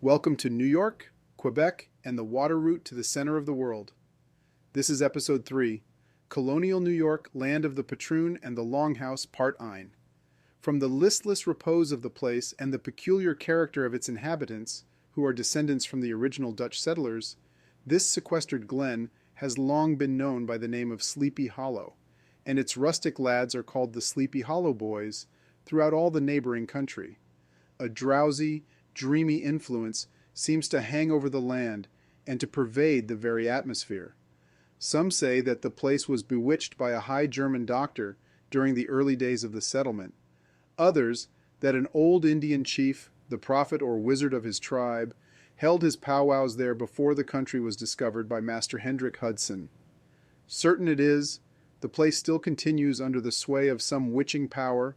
Welcome to New York, Quebec, and the water route to the center of the world. This is Episode 3, Colonial New York, Land of the Patroon and the Longhouse, Part 9. From the listless repose of the place and the peculiar character of its inhabitants, who are descendants from the original Dutch settlers, this sequestered glen has long been known by the name of Sleepy Hollow, and its rustic lads are called the Sleepy Hollow Boys throughout all the neighboring country. A drowsy, dreamy influence seems to hang over the land and to pervade the very atmosphere. Some say that the place was bewitched by a high German doctor during the early days of the settlement. Others, that an old Indian chief, the prophet or wizard of his tribe, held his powwows there before the country was discovered by Master Hendrik Hudson. Certain it is, the place still continues under the sway of some witching power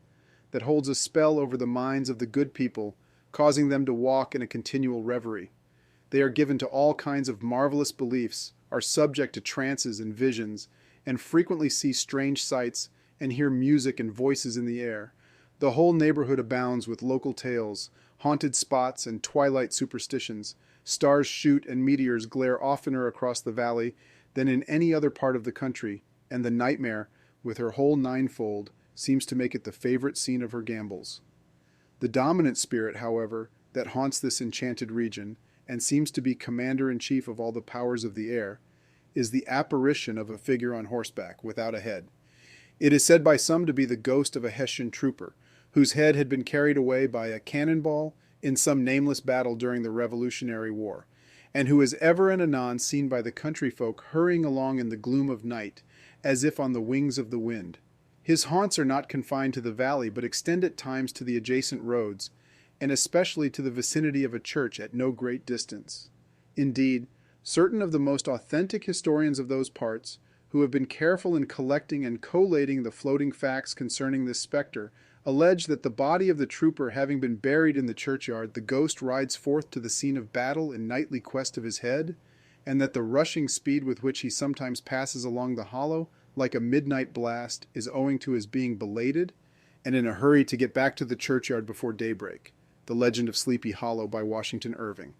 that holds a spell over the minds of the good people, causing them to walk in a continual reverie. They are given to all kinds of marvelous beliefs, are subject to trances and visions, and frequently see strange sights and hear music and voices in the air. The whole neighborhood abounds with local tales, haunted spots, and twilight superstitions. Stars shoot and meteors glare oftener across the valley than in any other part of the country, and the nightmare, with her whole ninefold, seems to make it the favorite scene of her gambols. The dominant spirit, however, that haunts this enchanted region, and seems to be commander-in-chief of all the powers of the air, is the apparition of a figure on horseback, without a head. It is said by some to be the ghost of a Hessian trooper, whose head had been carried away by a cannonball in some nameless battle during the Revolutionary War, and who is ever and anon seen by the country folk hurrying along in the gloom of night, as if on the wings of the wind. His haunts are not confined to the valley, but extend at times to the adjacent roads, and especially to the vicinity of a church at no great distance. Indeed, certain of the most authentic historians of those parts, who have been careful in collecting and collating the floating facts concerning this spectre, allege that the body of the trooper having been buried in the churchyard, the ghost rides forth to the scene of battle in nightly quest of his head, and that the rushing speed with which he sometimes passes along the hollow, like a midnight blast, is owing to his being belated and in a hurry to get back to the churchyard before daybreak. The Legend of Sleepy Hollow by Washington Irving.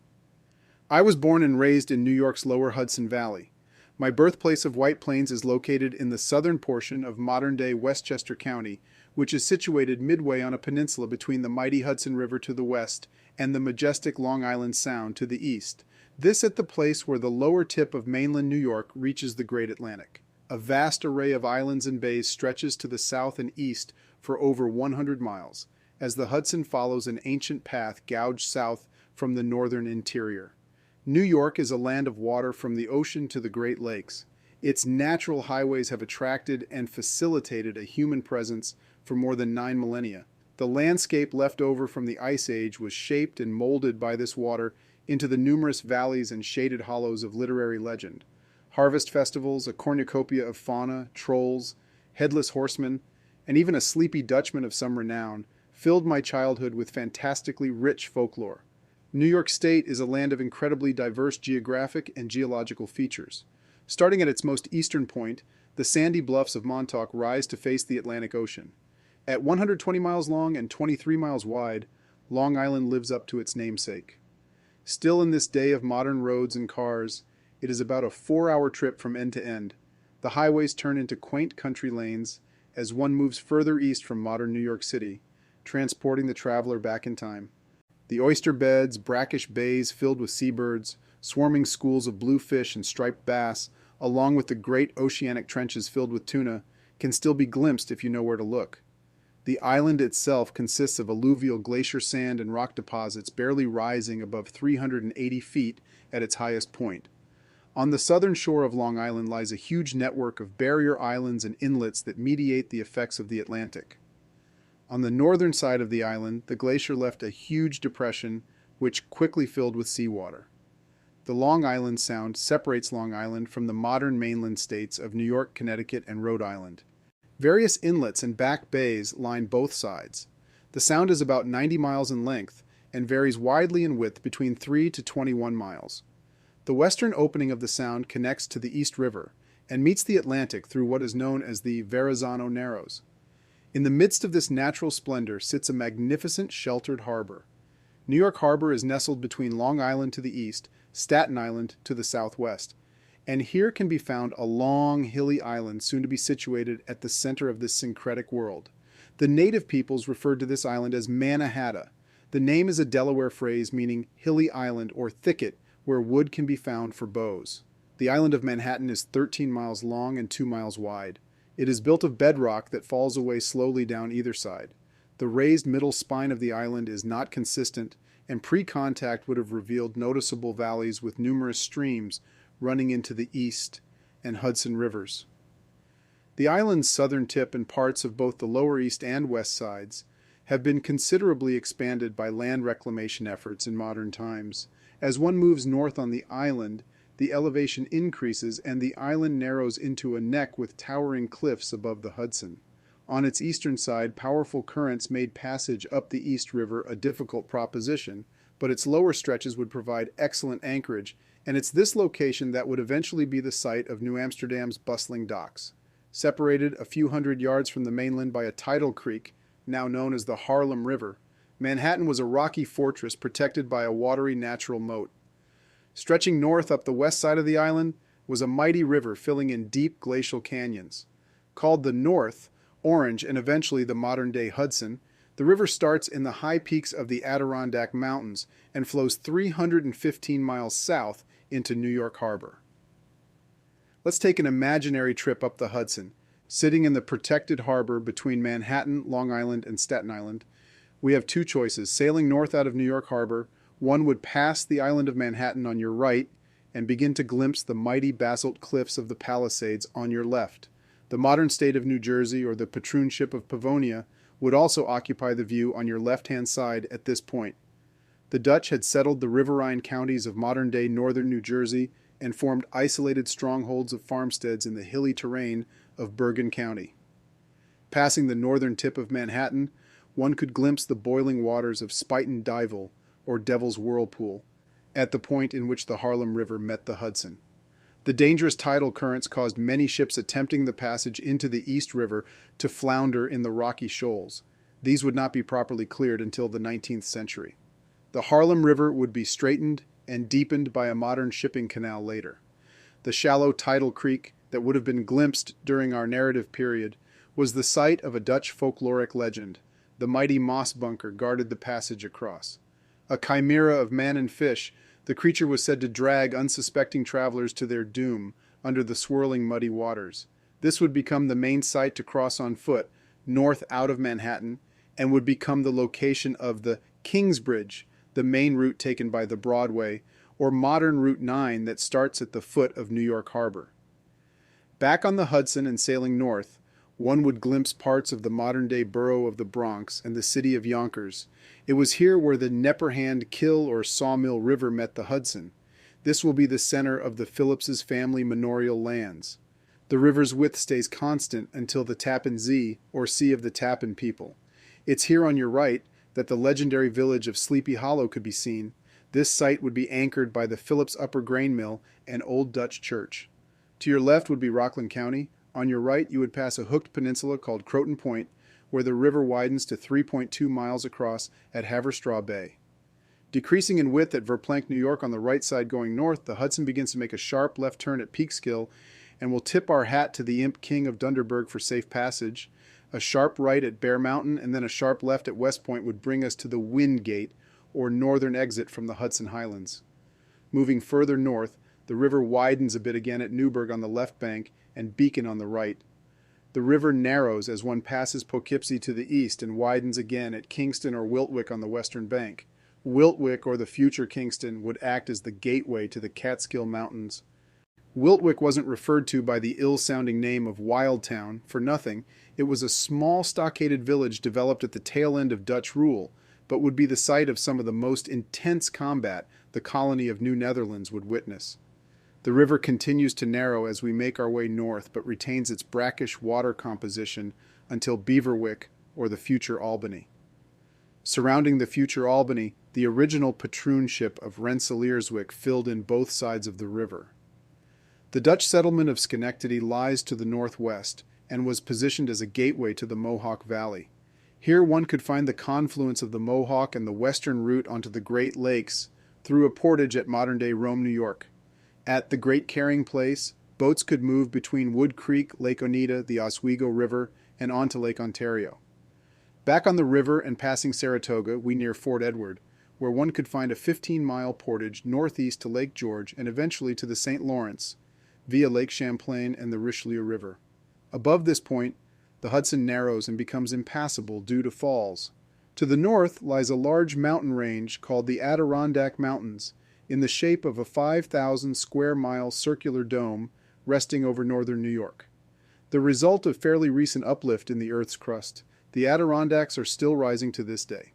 I was born and raised in New York's lower Hudson Valley. My birthplace of White Plains is located in the southern portion of modern-day Westchester County, which is situated midway on a peninsula between the mighty Hudson River to the west and the majestic Long Island Sound to the east. This at the place where the lower tip of mainland New York reaches the great Atlantic. A vast array of islands and bays stretches to the south and east for over 100 miles, as the Hudson follows an ancient path gouged south from the northern interior. New York is a land of water from the ocean to the Great Lakes. Its natural highways have attracted and facilitated a human presence for more than 9 millennia. The landscape left over from the Ice Age was shaped and molded by this water into the numerous valleys and shaded hollows of literary legend. Harvest festivals, a cornucopia of fauna, trolls, headless horsemen, and even a sleepy Dutchman of some renown, filled my childhood with fantastically rich folklore. New York State is a land of incredibly diverse geographic and geological features. Starting at its most eastern point, the sandy bluffs of Montauk rise to face the Atlantic Ocean. At 120 miles long and 23 miles wide, Long Island lives up to its namesake. Still in this day of modern roads and cars, it is about a 4-hour trip from end to end. The highways turn into quaint country lanes as one moves further east from modern New York City, transporting the traveler back in time. The oyster beds, brackish bays filled with seabirds, swarming schools of bluefish and striped bass, along with the great oceanic trenches filled with tuna, can still be glimpsed if you know where to look. The island itself consists of alluvial glacier sand and rock deposits barely rising above 380 feet at its highest point. On the southern shore of Long Island lies a huge network of barrier islands and inlets that mediate the effects of the Atlantic. On the northern side of the island, the glacier left a huge depression which quickly filled with seawater. The Long Island Sound separates Long Island from the modern mainland states of New York, Connecticut, and Rhode Island. Various inlets and back bays line both sides. The sound is about 90 miles in length and varies widely in width between 3 to 21 miles. The western opening of the sound connects to the East River and meets the Atlantic through what is known as the Verrazano Narrows. In the midst of this natural splendor sits a magnificent sheltered harbor. New York Harbor is nestled between Long Island to the east, Staten Island to the southwest, and here can be found a long, hilly island soon to be situated at the center of this syncretic world. The native peoples referred to this island as Mannahatta. The name is a Delaware phrase meaning hilly island or thicket where wood can be found for bows. The island of Manhattan is 13 miles long and 2 miles wide. It is built of bedrock that falls away slowly down either side. The raised middle spine of the island is not consistent, and pre-contact would have revealed noticeable valleys with numerous streams running into the east and Hudson rivers. The island's southern tip and parts of both the lower east and west sides have been considerably expanded by land reclamation efforts in modern times. As one moves north on the island, the elevation increases and the island narrows into a neck with towering cliffs above the Hudson. On its eastern side, powerful currents made passage up the East River a difficult proposition, but its lower stretches would provide excellent anchorage, and it's this location that would eventually be the site of New Amsterdam's bustling docks. Separated a few hundred yards from the mainland by a tidal creek, now known as the Harlem River, Manhattan was a rocky fortress protected by a watery natural moat. Stretching north up the west side of the island was a mighty river filling in deep glacial canyons. Called the North, Orange, and eventually the modern-day Hudson, the river starts in the high peaks of the Adirondack Mountains and flows 315 miles south into New York Harbor. Let's take an imaginary trip up the Hudson. Sitting in the protected harbor between Manhattan, Long Island, and Staten Island, we have two choices. Sailing north out of New York Harbor, one would pass the island of Manhattan on your right and begin to glimpse the mighty basalt cliffs of the Palisades on your left. The modern state of New Jersey, or the Patroonship of Pavonia, would also occupy the view on your left-hand side at this point. The Dutch had settled the riverine counties of modern-day northern New Jersey and formed isolated strongholds of farmsteads in the hilly terrain of Bergen County. Passing the northern tip of Manhattan, one could glimpse the boiling waters of Spuyten Duyvil, or Devil's Whirlpool, at the point in which the Harlem River met the Hudson. The dangerous tidal currents caused many ships attempting the passage into the East River to flounder in the rocky shoals. These would not be properly cleared until the 19th century. The Harlem River would be straightened and deepened by a modern shipping canal later. The shallow tidal creek that would have been glimpsed during our narrative period was the site of a Dutch folkloric legend. The mighty moss bunker guarded the passage across. A chimera of man and fish, the creature was said to drag unsuspecting travelers to their doom under the swirling muddy waters. This would become the main site to cross on foot north out of Manhattan and would become the location of the Kingsbridge, the main route taken by the Broadway, or modern Route 9 that starts at the foot of New York Harbor. Back on the Hudson and sailing north, one would glimpse parts of the modern-day borough of the Bronx and the city of Yonkers. It was here where the Nepperhand Kill or Sawmill River met the Hudson. This will be the center of the Phillips's family manorial lands. The river's width stays constant until the Tappan Zee, or Sea of the Tappan people. It's here on your right that the legendary village of Sleepy Hollow could be seen. This site would be anchored by the Phillips Upper Grain Mill and Old Dutch Church. To your left would be Rockland County. On your right, you would pass a hooked peninsula called Croton Point, where the river widens to 3.2 miles across at Haverstraw Bay. Decreasing in width at Verplanck, New York on the right side going north, the Hudson begins to make a sharp left turn at Peekskill, and we'll tip our hat to the Imp King of Dunderberg for safe passage. A sharp right at Bear Mountain and then a sharp left at West Point would bring us to the Wind Gate, or northern exit from the Hudson Highlands. Moving further north, the river widens a bit again at Newburgh on the left bank and Beacon on the right. The river narrows as one passes Poughkeepsie to the east and widens again at Kingston or Wiltwyck on the western bank. Wiltwyck, or the future Kingston, would act as the gateway to the Catskill Mountains. Wiltwyck wasn't referred to by the ill-sounding name of Wildtown for nothing. It was a small stockaded village developed at the tail end of Dutch rule, but would be the site of some of the most intense combat the colony of New Netherlands would witness. The river continues to narrow as we make our way north, but retains its brackish water composition until Beaverwick, or the future Albany. Surrounding the future Albany, the original Patroonship of Rensselaerswyck filled in both sides of the river. The Dutch settlement of Schenectady lies to the northwest and was positioned as a gateway to the Mohawk Valley. Here one could find the confluence of the Mohawk and the western route onto the Great Lakes through a portage at modern-day Rome, New York. At the Great Carrying Place, boats could move between Wood Creek, Lake Oneida, the Oswego River, and onto Lake Ontario. Back on the river and passing Saratoga, we near Fort Edward, where one could find a 15-mile portage northeast to Lake George and eventually to the St. Lawrence, via Lake Champlain and the Richelieu River. Above this point, the Hudson narrows and becomes impassable due to falls. To the north lies a large mountain range called the Adirondack Mountains, in the shape of a 5,000 square mile circular dome resting over northern New York. The result of fairly recent uplift in the Earth's crust, the Adirondacks are still rising to this day.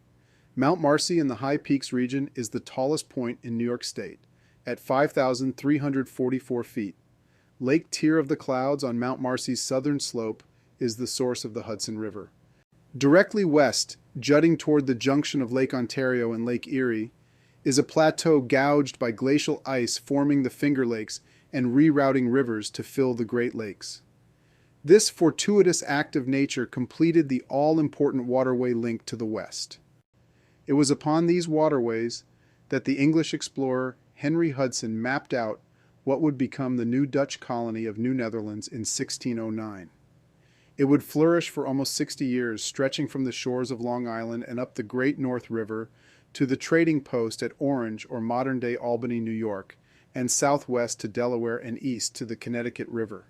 Mount Marcy in the High Peaks region is the tallest point in New York State, at 5,344 feet. Lake Tier of the Clouds on Mount Marcy's southern slope is the source of the Hudson River. Directly west, jutting toward the junction of Lake Ontario and Lake Erie, is a plateau gouged by glacial ice forming the Finger Lakes and rerouting rivers to fill the Great Lakes. This fortuitous act of nature completed the all-important waterway link to the west. It was upon these waterways that the English explorer Henry Hudson mapped out what would become the new Dutch colony of New Netherlands in 1609. It would flourish for almost 60 years, stretching from the shores of Long Island and up the Great North River to the trading post at Orange or modern-day Albany, New York, and southwest to Delaware and east to the Connecticut River.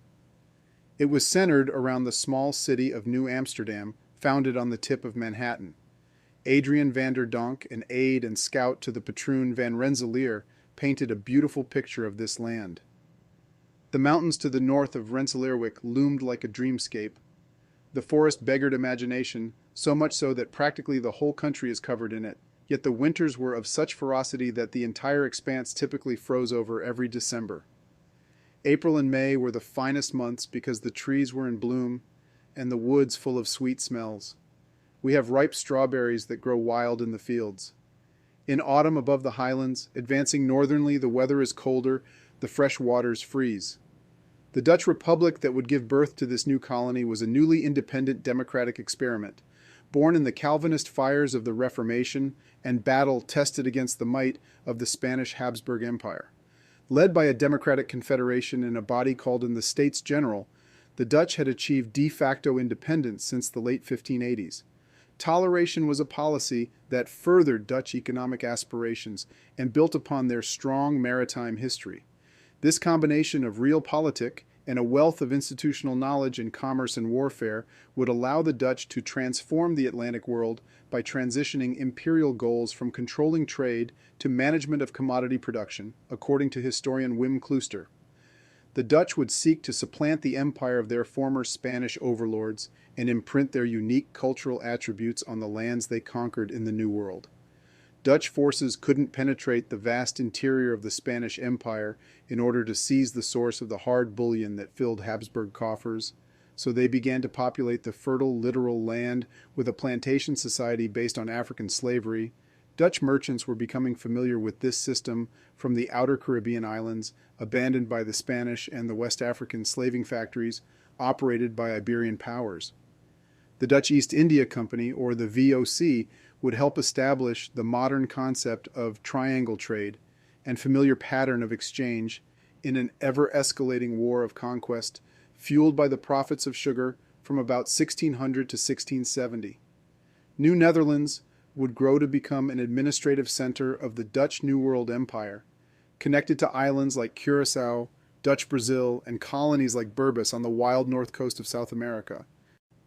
It was centered around the small city of New Amsterdam, founded on the tip of Manhattan. Adrian van der Donck, an aide and scout to the Patroon Van Rensselaer, painted a beautiful picture of this land. The mountains to the north of Rensselaerwyck loomed like a dreamscape. The forest beggared imagination, so much so that practically the whole country is covered in it. Yet the winters were of such ferocity that the entire expanse typically froze over every December. April and May were the finest months because the trees were in bloom and the woods full of sweet smells. We have ripe strawberries that grow wild in the fields. In autumn above the highlands, advancing northernly, the weather is colder, the fresh waters freeze. The Dutch Republic that would give birth to this new colony was a newly independent democratic experiment, born in the Calvinist fires of the Reformation and battle tested against the might of the Spanish Habsburg Empire. Led by a democratic confederation and a body called in the States General, the Dutch had achieved de facto independence since the late 1580s. Toleration was a policy that furthered Dutch economic aspirations and built upon their strong maritime history. This combination of realpolitik and a wealth of institutional knowledge in commerce and warfare would allow the Dutch to transform the Atlantic world by transitioning imperial goals from controlling trade to management of commodity production, according to historian Wim Klooster. The Dutch would seek to supplant the empire of their former Spanish overlords and imprint their unique cultural attributes on the lands they conquered in the New World. Dutch forces couldn't penetrate the vast interior of the Spanish Empire in order to seize the source of the hard bullion that filled Habsburg coffers, so they began to populate the fertile littoral land with a plantation society based on African slavery. Dutch merchants were becoming familiar with this system from the outer Caribbean islands, abandoned by the Spanish and the West African slaving factories operated by Iberian powers. The Dutch East India Company, or the VOC, would help establish the modern concept of triangle trade and familiar pattern of exchange in an ever-escalating war of conquest, fueled by the profits of sugar from about 1600 to 1670. New Netherlands would grow to become an administrative center of the Dutch New World Empire, connected to islands like Curaçao, Dutch Brazil, and colonies like Berbice on the wild north coast of South America.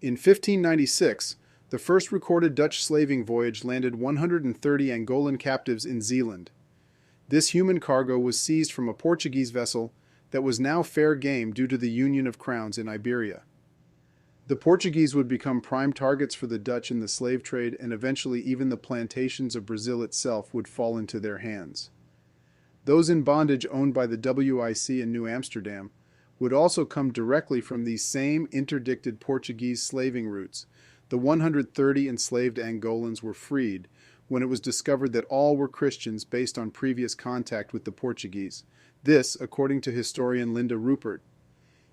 In 1596, the first recorded Dutch slaving voyage landed 130 Angolan captives in Zeeland. This human cargo was seized from a Portuguese vessel that was now fair game due to the union of crowns in Iberia. The Portuguese would become prime targets for the Dutch in the slave trade, and eventually even the plantations of Brazil itself would fall into their hands. Those in bondage owned by the WIC in New Amsterdam would also come directly from these same interdicted Portuguese slaving routes. The 130 enslaved Angolans were freed when it was discovered that all were Christians based on previous contact with the Portuguese. This, according to historian Linda Rupert.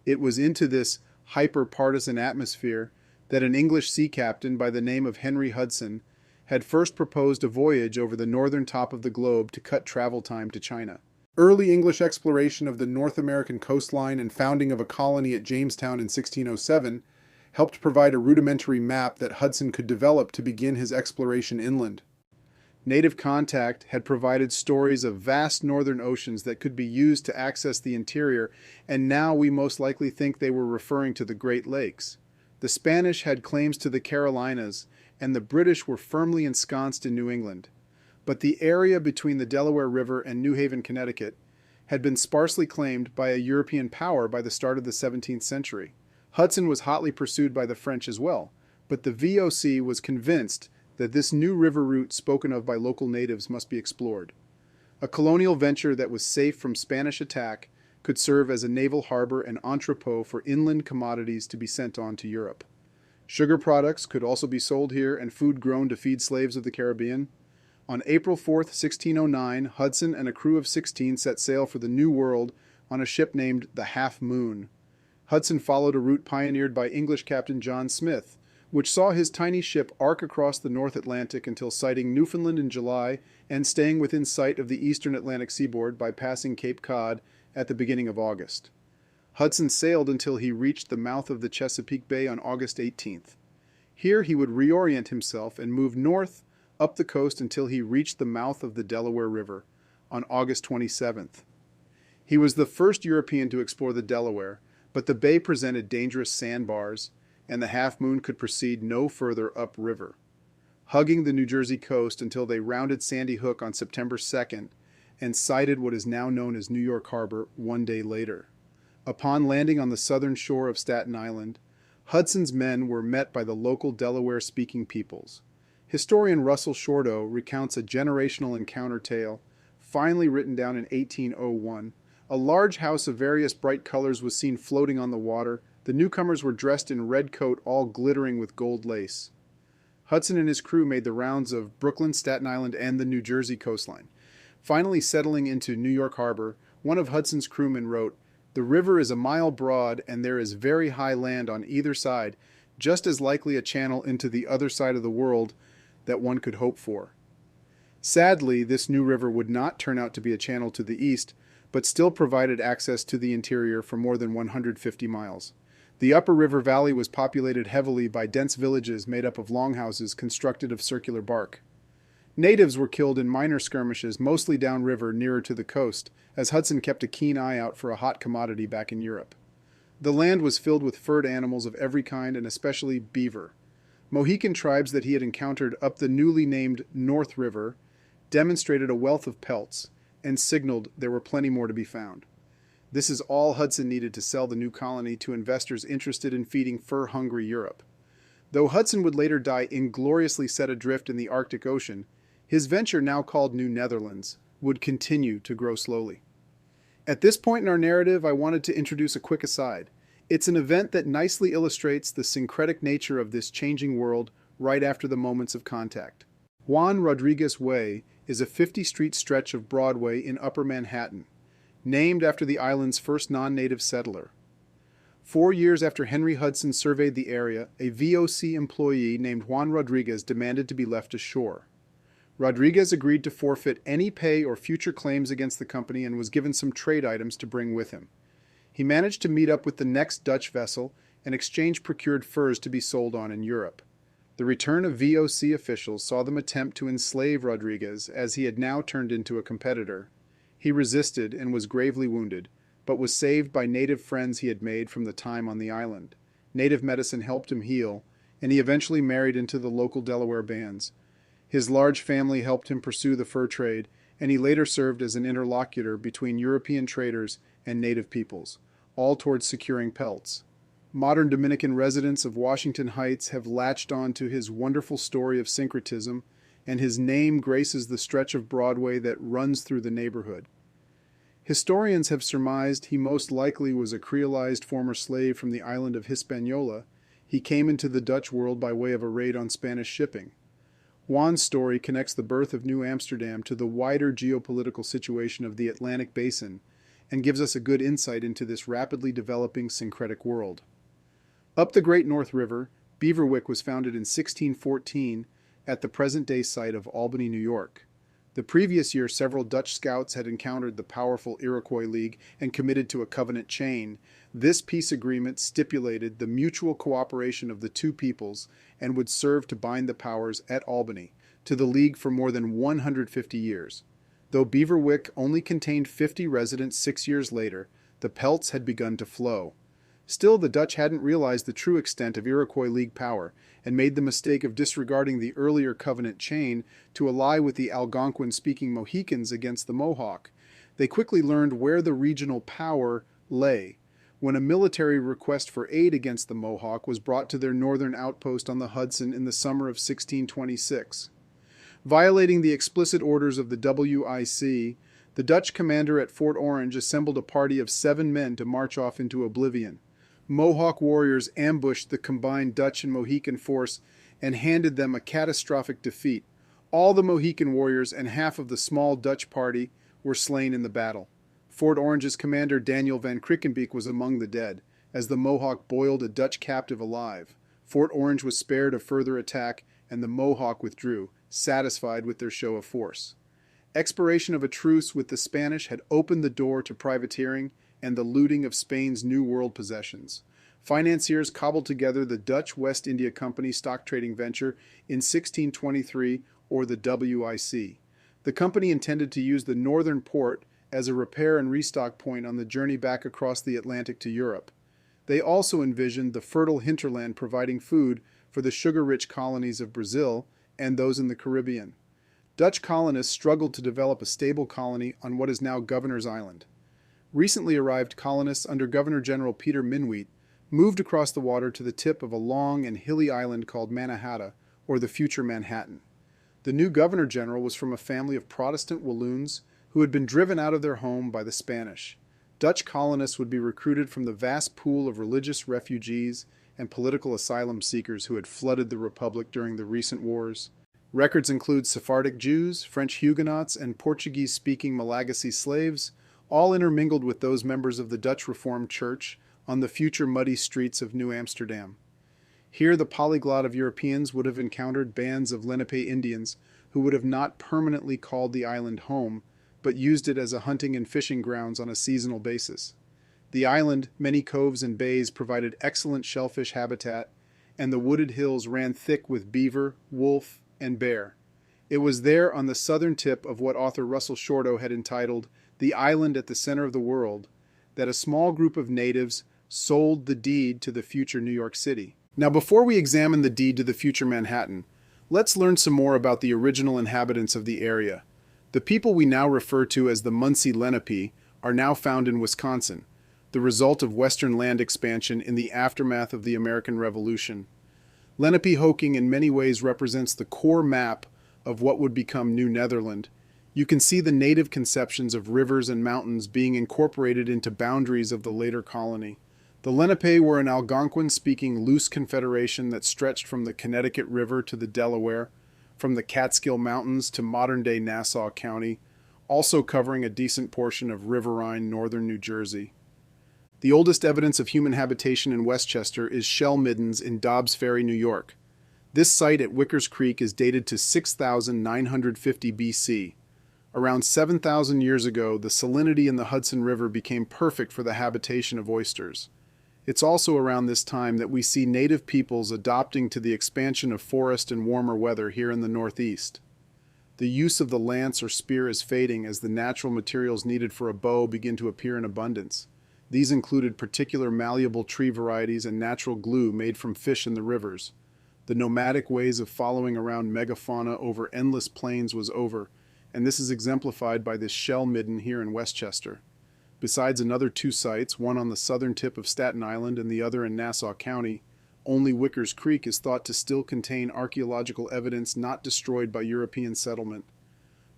It was into this hyper-partisan atmosphere that an English sea captain by the name of Henry Hudson had first proposed a voyage over the northern top of the globe to cut travel time to China. Early English exploration of the North American coastline and founding of a colony at Jamestown in 1607 helped provide a rudimentary map that Hudson could develop to begin his exploration inland. Native contact had provided stories of vast northern oceans that could be used to access the interior, and now we most likely think they were referring to the Great Lakes. The Spanish had claims to the Carolinas, and the British were firmly ensconced in New England. But the area between the Delaware River and New Haven, Connecticut, had been sparsely claimed by a European power by the start of the 17th century. Hudson was hotly pursued by the French as well, but the VOC was convinced that this new river route spoken of by local natives must be explored. A colonial venture that was safe from Spanish attack could serve as a naval harbor and entrepot for inland commodities to be sent on to Europe. Sugar products could also be sold here and food grown to feed slaves of the Caribbean. On April 4, 1609, Hudson and a crew of 16 set sail for the New World on a ship named the Half Moon. Hudson followed a route pioneered by English Captain John Smith, which saw his tiny ship arc across the North Atlantic until sighting Newfoundland in July and staying within sight of the eastern Atlantic seaboard by passing Cape Cod at the beginning of August. Hudson sailed until he reached the mouth of the Chesapeake Bay on August 18th. Here he would reorient himself and move north up the coast until he reached the mouth of the Delaware River on August 27th. He was the first European to explore the Delaware, but the bay presented dangerous sandbars, and the Half Moon could proceed no further upriver, hugging the New Jersey coast until they rounded Sandy Hook on September 2nd and sighted what is now known as New York Harbor one day later. Upon landing on the southern shore of Staten Island, Hudson's men were met by the local Delaware-speaking peoples. Historian Russell Shorto recounts a generational encounter tale, finally written down in 1801. A large house of various bright colors was seen floating on the water. The newcomers were dressed in red coat, all glittering with gold lace. Hudson and his crew made the rounds of Brooklyn, Staten Island, and the New Jersey coastline. Finally settling into New York Harbor, one of Hudson's crewmen wrote, "The river is a mile broad, and there is very high land on either side, just as likely a channel into the other side of the world that one could hope for." Sadly, this new river would not turn out to be a channel to the east, but still provided access to the interior for more than 150 miles. The upper river valley was populated heavily by dense villages made up of longhouses constructed of circular bark. Natives were killed in minor skirmishes, mostly downriver nearer to the coast, as Hudson kept a keen eye out for a hot commodity back in Europe. The land was filled with furred animals of every kind and especially beaver. Mohican tribes that he had encountered up the newly named North River demonstrated a wealth of pelts and signaled there were plenty more to be found. This is all Hudson needed to sell the new colony to investors interested in feeding fur-hungry Europe. Though Hudson would later die ingloriously set adrift in the Arctic Ocean, his venture, now called New Netherlands, would continue to grow slowly. At this point in our narrative, I wanted to introduce a quick aside. It's an event that nicely illustrates the syncretic nature of this changing world right after the moments of contact. Juan Rodriguez Way is a 50-street stretch of Broadway in Upper Manhattan, named after the island's first non-native settler. 4 years after Henry Hudson surveyed the area, a VOC employee named Juan Rodriguez demanded to be left ashore. Rodriguez agreed to forfeit any pay or future claims against the company and was given some trade items to bring with him. He managed to meet up with the next Dutch vessel and exchange procured furs to be sold on in Europe. The return of VOC officials saw them attempt to enslave Rodriguez, as he had now turned into a competitor. He resisted and was gravely wounded, but was saved by native friends he had made from the time on the island. Native medicine helped him heal, and he eventually married into the local Delaware bands. His large family helped him pursue the fur trade, and he later served as an interlocutor between European traders and native peoples, all towards securing pelts. Modern Dominican residents of Washington Heights have latched on to his wonderful story of syncretism, and his name graces the stretch of Broadway that runs through the neighborhood. Historians have surmised he most likely was a creolized former slave from the island of Hispaniola. He came into the Dutch world by way of a raid on Spanish shipping. Juan's story connects the birth of New Amsterdam to the wider geopolitical situation of the Atlantic Basin and gives us a good insight into this rapidly developing syncretic world. Up the Great North River, Beaverwick was founded in 1614 at the present-day site of Albany, New York. The previous year, several Dutch scouts had encountered the powerful Iroquois League and committed to a covenant chain. This peace agreement stipulated the mutual cooperation of the two peoples and would serve to bind the powers at Albany to the League for more than 150 years. Though Beaverwick only contained 50 residents 6 years later, the pelts had begun to flow. Still, the Dutch hadn't realized the true extent of Iroquois League power and made the mistake of disregarding the earlier covenant chain to ally with the Algonquin-speaking Mohicans against the Mohawk. They quickly learned where the regional power lay when a military request for aid against the Mohawk was brought to their northern outpost on the Hudson in the summer of 1626. Violating the explicit orders of the WIC, the Dutch commander at Fort Orange assembled a party of 7 men to march off into oblivion. Mohawk warriors ambushed the combined Dutch and Mohican force and handed them a catastrophic defeat. All the Mohican warriors and half of the small Dutch party were slain in the battle. Fort Orange's commander Daniel van Krickenbeek was among the dead, as the Mohawk boiled a Dutch captive alive. Fort Orange was spared a further attack, and the Mohawk withdrew, satisfied with their show of force. Expiration of a truce with the Spanish had opened the door to privateering and the looting of Spain's New World possessions. Financiers cobbled together the Dutch West India Company stock trading venture in 1623, or the WIC. The company intended to use the northern port as a repair and restock point on the journey back across the Atlantic to Europe. They also envisioned the fertile hinterland providing food for the sugar-rich colonies of Brazil and those in the Caribbean. Dutch colonists struggled to develop a stable colony on what is now Governor's Island. Recently arrived colonists under Governor-General Peter Minuit moved across the water to the tip of a long and hilly island called Mannahatta, or the future Manhattan. The new Governor-General was from a family of Protestant Walloons who had been driven out of their home by the Spanish. Dutch colonists would be recruited from the vast pool of religious refugees and political asylum seekers who had flooded the Republic during the recent wars. Records include Sephardic Jews, French Huguenots, and Portuguese-speaking Malagasy slaves, all intermingled with those members of the Dutch Reformed Church on the future muddy streets of New Amsterdam. Here the polyglot of Europeans would have encountered bands of Lenape Indians who would have not permanently called the island home, but used it as a hunting and fishing grounds on a seasonal basis. The island, many coves and bays provided excellent shellfish habitat, and the wooded hills ran thick with beaver, wolf, and bear. It was there on the southern tip of what author Russell Shorto had entitled "The Island at the Center of the World" that a small group of natives sold the deed to the future New York City. Now, before we examine the deed to the future Manhattan, let's learn some more about the original inhabitants of the area. The people we now refer to as the Munsee Lenape are now found in Wisconsin, the result of Western land expansion in the aftermath of the American Revolution. Lenapehoking in many ways represents the core map of what would become New Netherland. You can see the native conceptions of rivers and mountains being incorporated into boundaries of the later colony. The Lenape were an Algonquin-speaking loose confederation that stretched from the Connecticut River to the Delaware, from the Catskill Mountains to modern-day Nassau County, also covering a decent portion of riverine northern New Jersey. The oldest evidence of human habitation in Westchester is shell middens in Dobbs Ferry, New York. This site at Wickers Creek is dated to 6,950 BC. Around 7,000 years ago, the salinity in the Hudson River became perfect for the habitation of oysters. It's also around this time that we see native peoples adopting to the expansion of forest and warmer weather here in the Northeast. The use of the lance or spear is fading as the natural materials needed for a bow begin to appear in abundance. These included particular malleable tree varieties and natural glue made from fish in the rivers. The nomadic ways of following around megafauna over endless plains was over, and this is exemplified by this shell midden here in Westchester. Besides another 2 sites, one on the southern tip of Staten Island and the other in Nassau County, only Wickers Creek is thought to still contain archaeological evidence not destroyed by European settlement.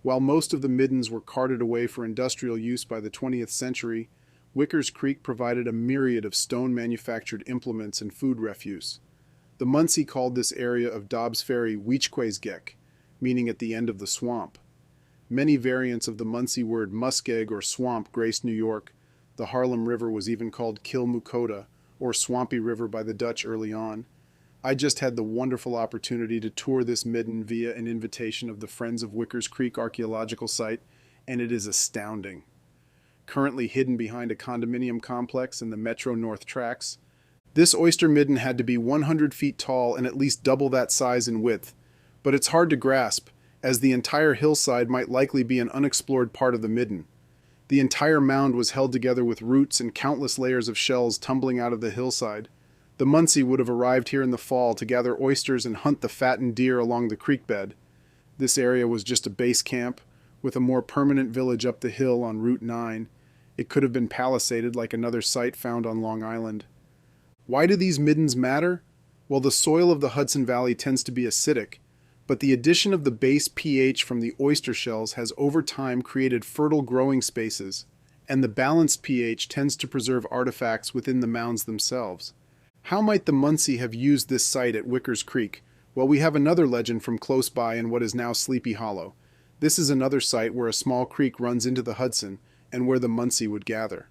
While most of the middens were carted away for industrial use by the 20th century, Wickers Creek provided a myriad of stone-manufactured implements and food refuse. The Munsee called this area of Dobbs Ferry Weechquaesgeck, meaning at the end of the swamp. Many variants of the Munsee word muskeg or swamp graced New York. The Harlem River was even called Kilmucoda, or Swampy River by the Dutch early on. I just had the wonderful opportunity to tour this midden via an invitation of the Friends of Wickers Creek Archaeological Site, and it is astounding. Currently hidden behind a condominium complex in the Metro North tracks, this oyster midden had to be 100 feet tall and at least double that size in width, but it's hard to grasp, as the entire hillside might likely be an unexplored part of the midden. The entire mound was held together with roots and countless layers of shells tumbling out of the hillside. The Munsee would have arrived here in the fall to gather oysters and hunt the fattened deer along the creek bed. This area was just a base camp, with a more permanent village up the hill on Route 9. It could have been palisaded like another site found on Long Island. Why do these middens matter? Well, the soil of the Hudson Valley tends to be acidic, but the addition of the base pH from the oyster shells has over time created fertile growing spaces, and the balanced pH tends to preserve artifacts within the mounds themselves. How might the Munsee have used this site at Wickers Creek? Well, we have another legend from close by in what is now Sleepy Hollow. This is another site where a small creek runs into the Hudson and where the Munsee would gather.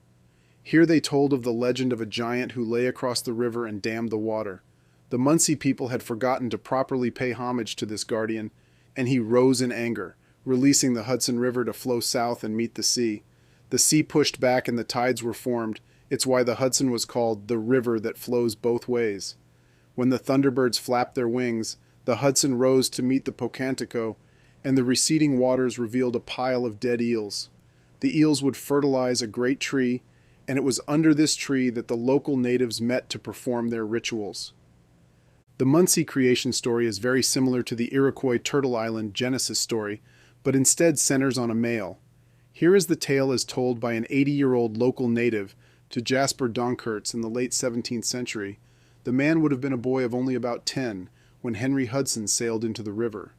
Here they told of the legend of a giant who lay across the river and dammed the water. The Munsee people had forgotten to properly pay homage to this guardian, and he rose in anger, releasing the Hudson River to flow south and meet the sea. The sea pushed back and the tides were formed. It's why the Hudson was called the river that flows both ways. When the thunderbirds flapped their wings, the Hudson rose to meet the Pocantico, and the receding waters revealed a pile of dead eels. The eels would fertilize a great tree, and it was under this tree that the local natives met to perform their rituals. The Munsee creation story is very similar to the Iroquois Turtle Island Genesis story, but instead centers on a male. Here is the tale as told by an 80-year-old local native to Jasper Donkerts in the late 17th century. The man would have been a boy of only about 10 when Henry Hudson sailed into the river.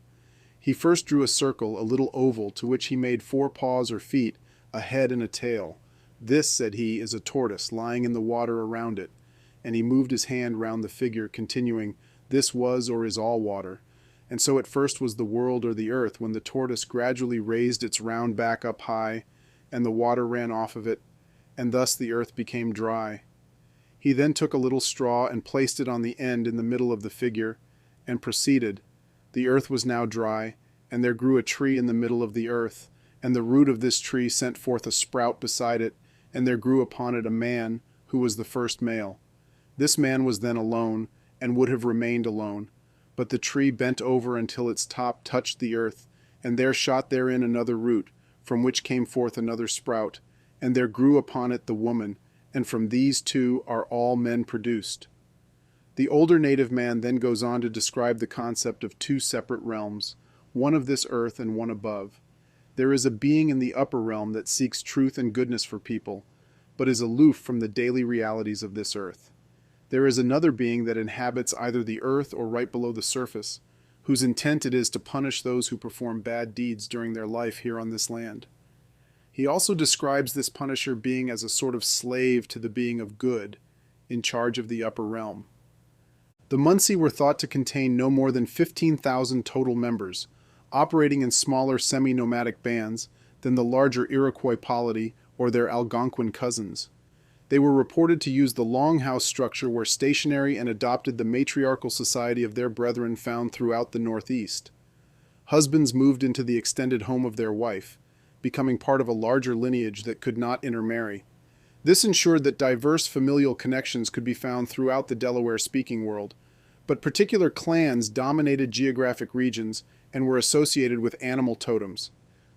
He first drew a circle, a little oval, to which he made 4 paws or feet, a head and a tail. This, said he, is a tortoise lying in the water around it. And he moved his hand round the figure, continuing, this was or is all water. And so at first was the world or the earth, when the tortoise gradually raised its round back up high, and the water ran off of it, and thus the earth became dry. He then took a little straw and placed it on the end in the middle of the figure, and proceeded. The earth was now dry, and there grew a tree in the middle of the earth, and the root of this tree sent forth a sprout beside it, and there grew upon it a man, who was the first male. This man was then alone, and would have remained alone. But the tree bent over until its top touched the earth, and there shot therein another root, from which came forth another sprout, and there grew upon it the woman, and from these two are all men produced. The older native man then goes on to describe the concept of 2 separate realms, one of this earth and one above. There is a being in the upper realm that seeks truth and goodness for people, but is aloof from the daily realities of this earth. There is another being that inhabits either the earth or right below the surface, whose intent it is to punish those who perform bad deeds during their life here on this land. He also describes this punisher being as a sort of slave to the being of good, in charge of the upper realm. The Munsee were thought to contain no more than 15,000 total members, operating in smaller semi-nomadic bands than the larger Iroquois polity or their Algonquin cousins. They were reported to use the Longhouse structure where stationary and adopted the matriarchal society of their brethren found throughout the Northeast. Husbands moved into the extended home of their wife, becoming part of a larger lineage that could not intermarry. This ensured that diverse familial connections could be found throughout the Delaware-speaking world, but particular clans dominated geographic regions and were associated with animal totems.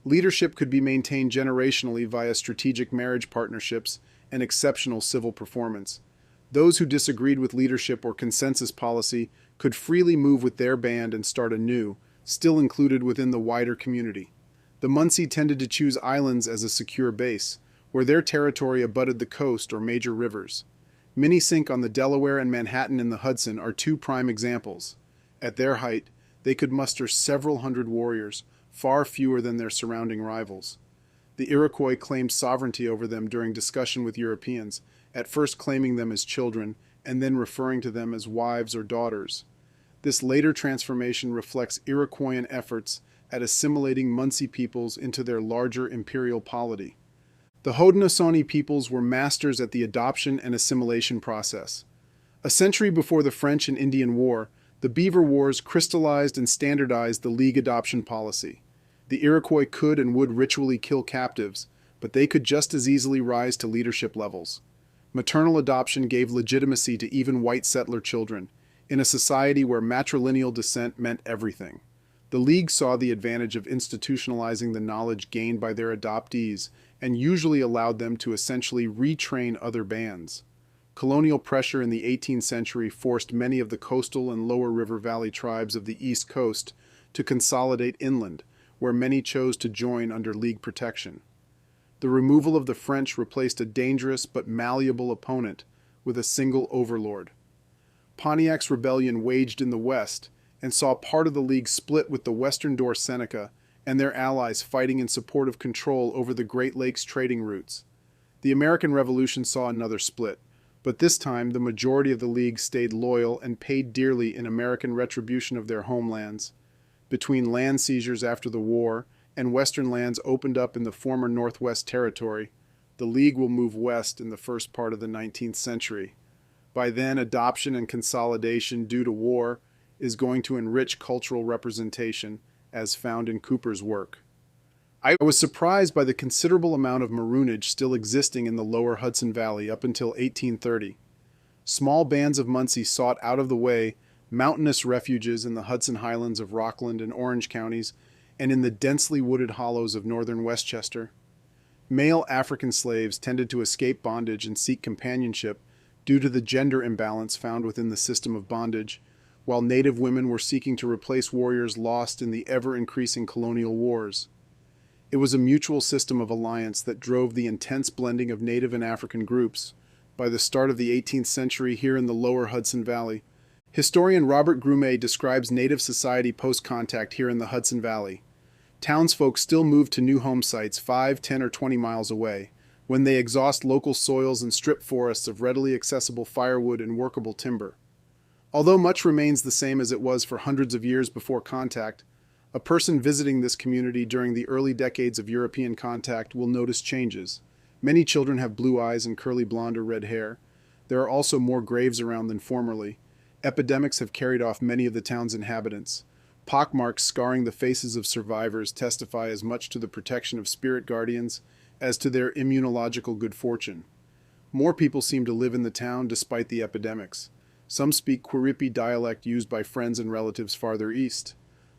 Leadership could be maintained generationally via strategic marriage partnerships and exceptional civil performance. Those who disagreed with leadership or consensus policy could freely move with their band and start anew, still included within the wider community. The Munsee tended to choose islands as a secure base, where their territory abutted the coast or major rivers. Minisink on the Delaware and Manhattan in the Hudson are 2 prime examples. At their height, they could muster several hundred warriors, far fewer than their surrounding rivals. The Iroquois claimed sovereignty over them during discussion with Europeans, at first claiming them as children, and then referring to them as wives or daughters. This later transformation reflects Iroquoian efforts at assimilating Munsee peoples into their larger imperial polity. The Haudenosaunee peoples were masters at the adoption and assimilation process. A century before the French and Indian War, the Beaver Wars crystallized and standardized the League adoption policy. The Iroquois could and would ritually kill captives, but they could just as easily rise to leadership levels. Maternal adoption gave legitimacy to even white settler children, in a society where matrilineal descent meant everything. The League saw the advantage of institutionalizing the knowledge gained by their adoptees and usually allowed them to essentially retrain other bands. Colonial pressure in the 18th century forced many of the coastal and lower river valley tribes of the East Coast to consolidate inland, where many chose to join under League protection. The removal of the French replaced a dangerous but malleable opponent with a single overlord. Pontiac's rebellion waged in the West and saw part of the League split with the Western Door Seneca and their allies fighting in support of control over the Great Lakes trading routes. The American Revolution saw another split, but this time the majority of the League stayed loyal and paid dearly in American retribution of their homelands. Between land seizures after the war and Western lands opened up in the former Northwest Territory, the League will move west in the first part of the 19th century. By then, adoption and consolidation due to war is going to enrich cultural representation, as found in Cooper's work. I was surprised by the considerable amount of maroonage still existing in the lower Hudson Valley up until 1830. Small bands of Munsee sought out of the way mountainous refuges in the Hudson Highlands of Rockland and Orange counties and in the densely wooded hollows of northern Westchester. Male African slaves tended to escape bondage and seek companionship due to the gender imbalance found within the system of bondage, while native women were seeking to replace warriors lost in the ever-increasing colonial wars. It was a mutual system of alliance that drove the intense blending of native and African groups. By the start of the 18th century here in the lower Hudson Valley, historian Robert Grumet describes native society post-contact here in the Hudson Valley. Townsfolk still move to new home sites 5, 10, or 20 miles away, when they exhaust local soils and strip forests of readily accessible firewood and workable timber. Although much remains the same as it was for hundreds of years before contact, a person visiting this community during the early decades of European contact will notice changes. Many children have blue eyes and curly blonde or red hair. There are also more graves around than formerly. Epidemics have carried off many of the town's inhabitants. Pockmarks scarring the faces of survivors testify as much to the protection of spirit guardians as to their immunological good fortune. More people seem to live in the town despite the epidemics. Some speak Quiripi dialect used by friends and relatives farther east.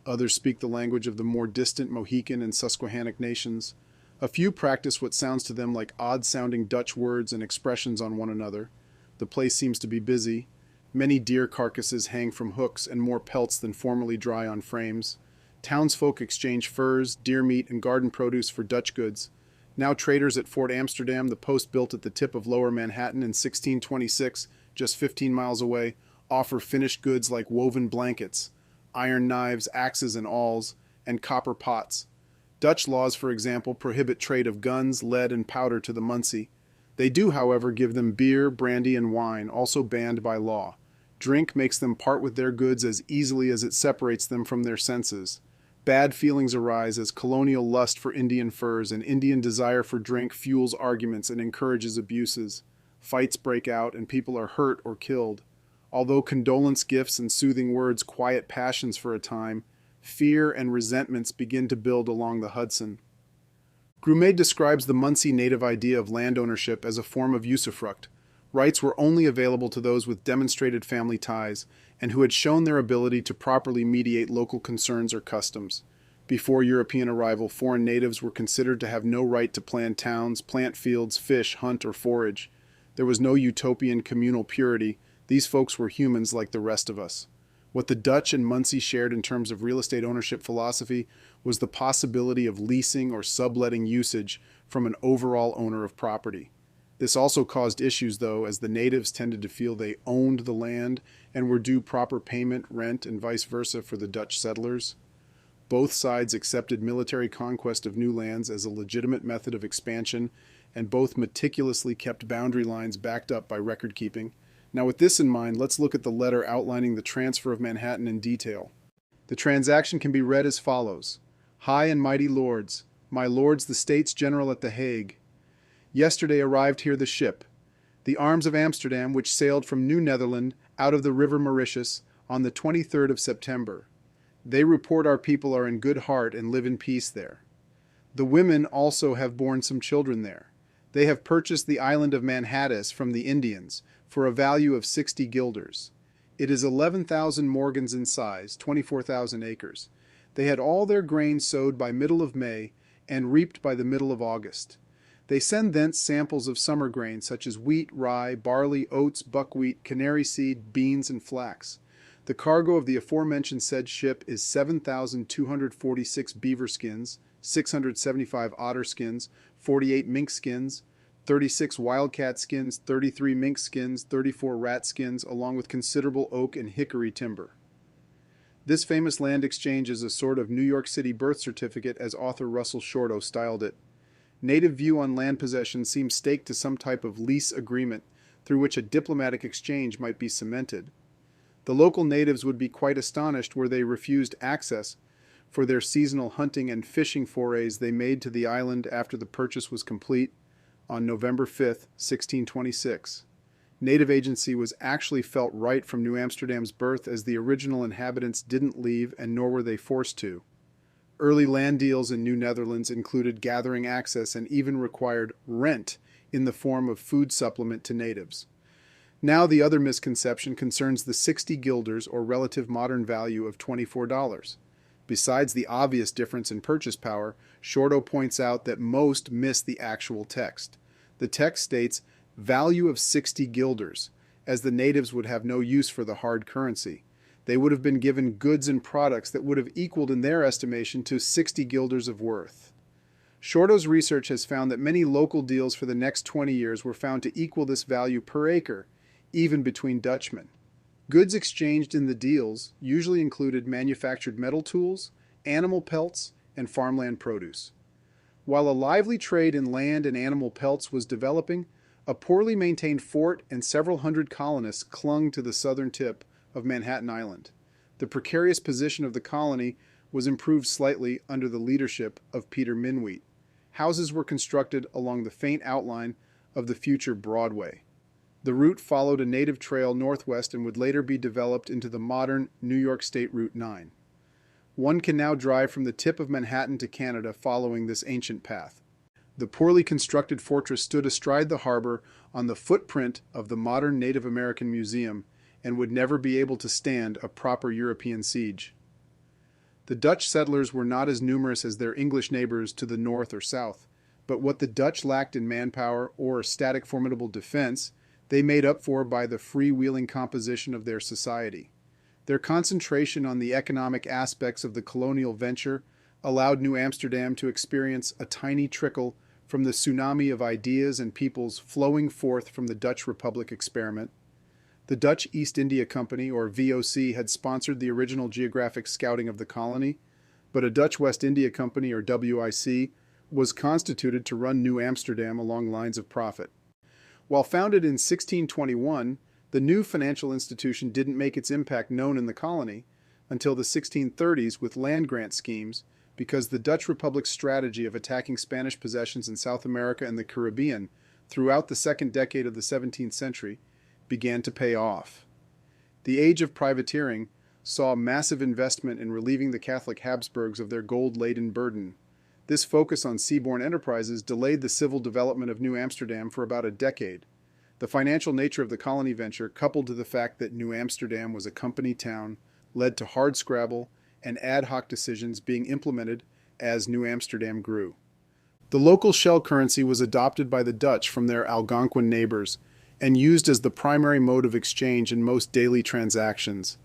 Others speak the language of the more distant Mohican and Susquehannock nations. A few practice what sounds to them like odd-sounding Dutch words and expressions on one another. The place seems to be busy. Many deer carcasses hang from hooks and more pelts than formerly dry on frames. Townsfolk exchange furs, deer meat, and garden produce for Dutch goods. Now traders at Fort Amsterdam, the post built at the tip of Lower Manhattan in 1626, just 15 miles away, offer finished goods like woven blankets, iron knives, axes and awls, and copper pots. Dutch laws, for example, prohibit trade of guns, lead, and powder to the Munsee. They do, however, give them beer, brandy, and wine, also banned by law. Drink makes them part with their goods as easily as it separates them from their senses. Bad feelings arise as colonial lust for Indian furs and Indian desire for drink fuels arguments and encourages abuses. Fights break out and people are hurt or killed. Although condolence gifts and soothing words quiet passions for a time, fear and resentments begin to build along the Hudson. Grumet describes the Munsee native idea of land ownership as a form of usufruct. Rights were only available to those with demonstrated family ties and who had shown their ability to properly mediate local concerns or customs. Before European arrival, foreign natives were considered to have no right to plan towns, plant fields, fish, hunt, or forage. There was no utopian communal purity. These folks were humans like the rest of us. What the Dutch and Munsee shared in terms of real estate ownership philosophy was the possibility of leasing or subletting usage from an overall owner of property. This also caused issues, though, as the natives tended to feel they owned the land and were due proper payment, rent, and vice versa for the Dutch settlers. Both sides accepted military conquest of new lands as a legitimate method of expansion, and both meticulously kept boundary lines backed up by record keeping. Now, with this in mind, let's look at the letter outlining the transfer of Manhattan in detail. The transaction can be read as follows. High and mighty lords, my lords the States General at The Hague. Yesterday arrived here the ship. the arms of Amsterdam, which sailed from New Netherland out of the river Mauritius on the 23rd of September. They report our people are in good heart and live in peace there. The women also have borne some children there. They have purchased the island of Manhattan from the Indians for a value of 60 guilders. It is 11,000 morgens in size, 24,000 acres. They had all their grain sowed by middle of May and reaped by the middle of August. They send thence samples of summer grain such as wheat, rye, barley, oats, buckwheat, canary seed, beans, and flax. The cargo of the aforementioned said ship is 7,246 beaver skins, 675 otter skins, 48 mink skins, 36 wildcat skins, 33 mink skins, 34 rat skins, along with considerable oak and hickory timber. This famous land exchange is a sort of New York City birth certificate, as author Russell Shorto styled it. Native view on land possession seems staked to some type of lease agreement through which a diplomatic exchange might be cemented. The local natives would be quite astonished were they refused access for their seasonal hunting and fishing forays they made to the island after the purchase was complete on November 5, 1626. Native agency was actually felt right from New Amsterdam's birth, as the original inhabitants didn't leave and nor were they forced to. Early land deals in New Netherlands included gathering access and even required rent in the form of food supplement to natives. Now the other misconception concerns the 60 guilders, or relative modern value of $24. Besides the obvious difference in purchase power, Shorto points out that most miss the actual text. The text states, value of 60 guilders, as the natives would have no use for the hard currency. They would have been given goods and products that would have equaled in their estimation to 60 guilders of worth. Shorto's research has found that many local deals for the next 20 years were found to equal this value per acre, even between Dutchmen. Goods exchanged in the deals usually included manufactured metal tools, animal pelts, and farmland produce. While a lively trade in land and animal pelts was developing, a poorly maintained fort and several hundred colonists clung to the southern tip of Manhattan Island. The precarious position of the colony was improved slightly under the leadership of Peter Minwheat. Houses were constructed along the faint outline of the future Broadway. The route followed a native trail northwest and would later be developed into the modern New York State Route 9. One can now drive from the tip of Manhattan to Canada following this ancient path. The poorly constructed fortress stood astride the harbor on the footprint of the modern Native American Museum and would never be able to stand a proper European siege. The Dutch settlers were not as numerous as their English neighbors to the north or south, but what the Dutch lacked in manpower or static formidable defense, they made up for by the freewheeling composition of their society. Their concentration on the economic aspects of the colonial venture allowed New Amsterdam to experience a tiny trickle from the tsunami of ideas and peoples flowing forth from the Dutch Republic experiment. The Dutch East India Company, or VOC, had sponsored the original geographic scouting of the colony, but a Dutch West India Company, or WIC, was constituted to run New Amsterdam along lines of profit. While founded in 1621, the new financial institution didn't make its impact known in the colony until the 1630s with land grant schemes, because the Dutch Republic's strategy of attacking Spanish possessions in South America and the Caribbean throughout the second decade of the 17th century began to pay off. The age of privateering saw massive investment in relieving the Catholic Habsburgs of their gold-laden burden. This focus on seaborne enterprises delayed the civil development of New Amsterdam for about a decade. The financial nature of the colony venture, coupled to the fact that New Amsterdam was a company town, led to hardscrabble and ad hoc decisions being implemented as New Amsterdam grew. The local shell currency was adopted by the Dutch from their Algonquin neighbors and used as the primary mode of exchange in most daily transactions.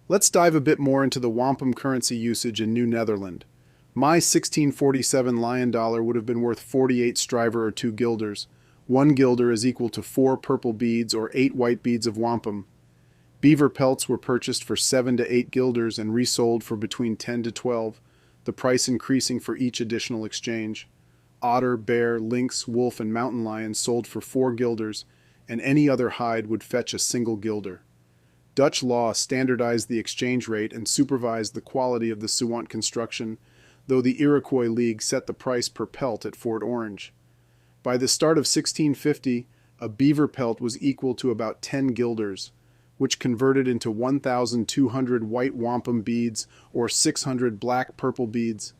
Let's dive a bit more into the wampum currency usage in New Netherland. My 1647 lion dollar would have been worth 48 striver or 2 guilders. 1 guilder is equal to 4 purple beads or 8 white beads of wampum. Beaver pelts were purchased for 7 to 8 guilders and resold for between 10 to 12, the price increasing for each additional exchange. Otter, bear, lynx, wolf, and mountain lion sold for 4 guilders, and any other hide would fetch a single guilder. Dutch law standardized the exchange rate and supervised the quality of the suant construction, though the Iroquois League set the price per pelt at Fort Orange. By the start of 1650, a beaver pelt was equal to about 10 guilders, which converted into 1,200 white wampum beads or 600 black-purple beads.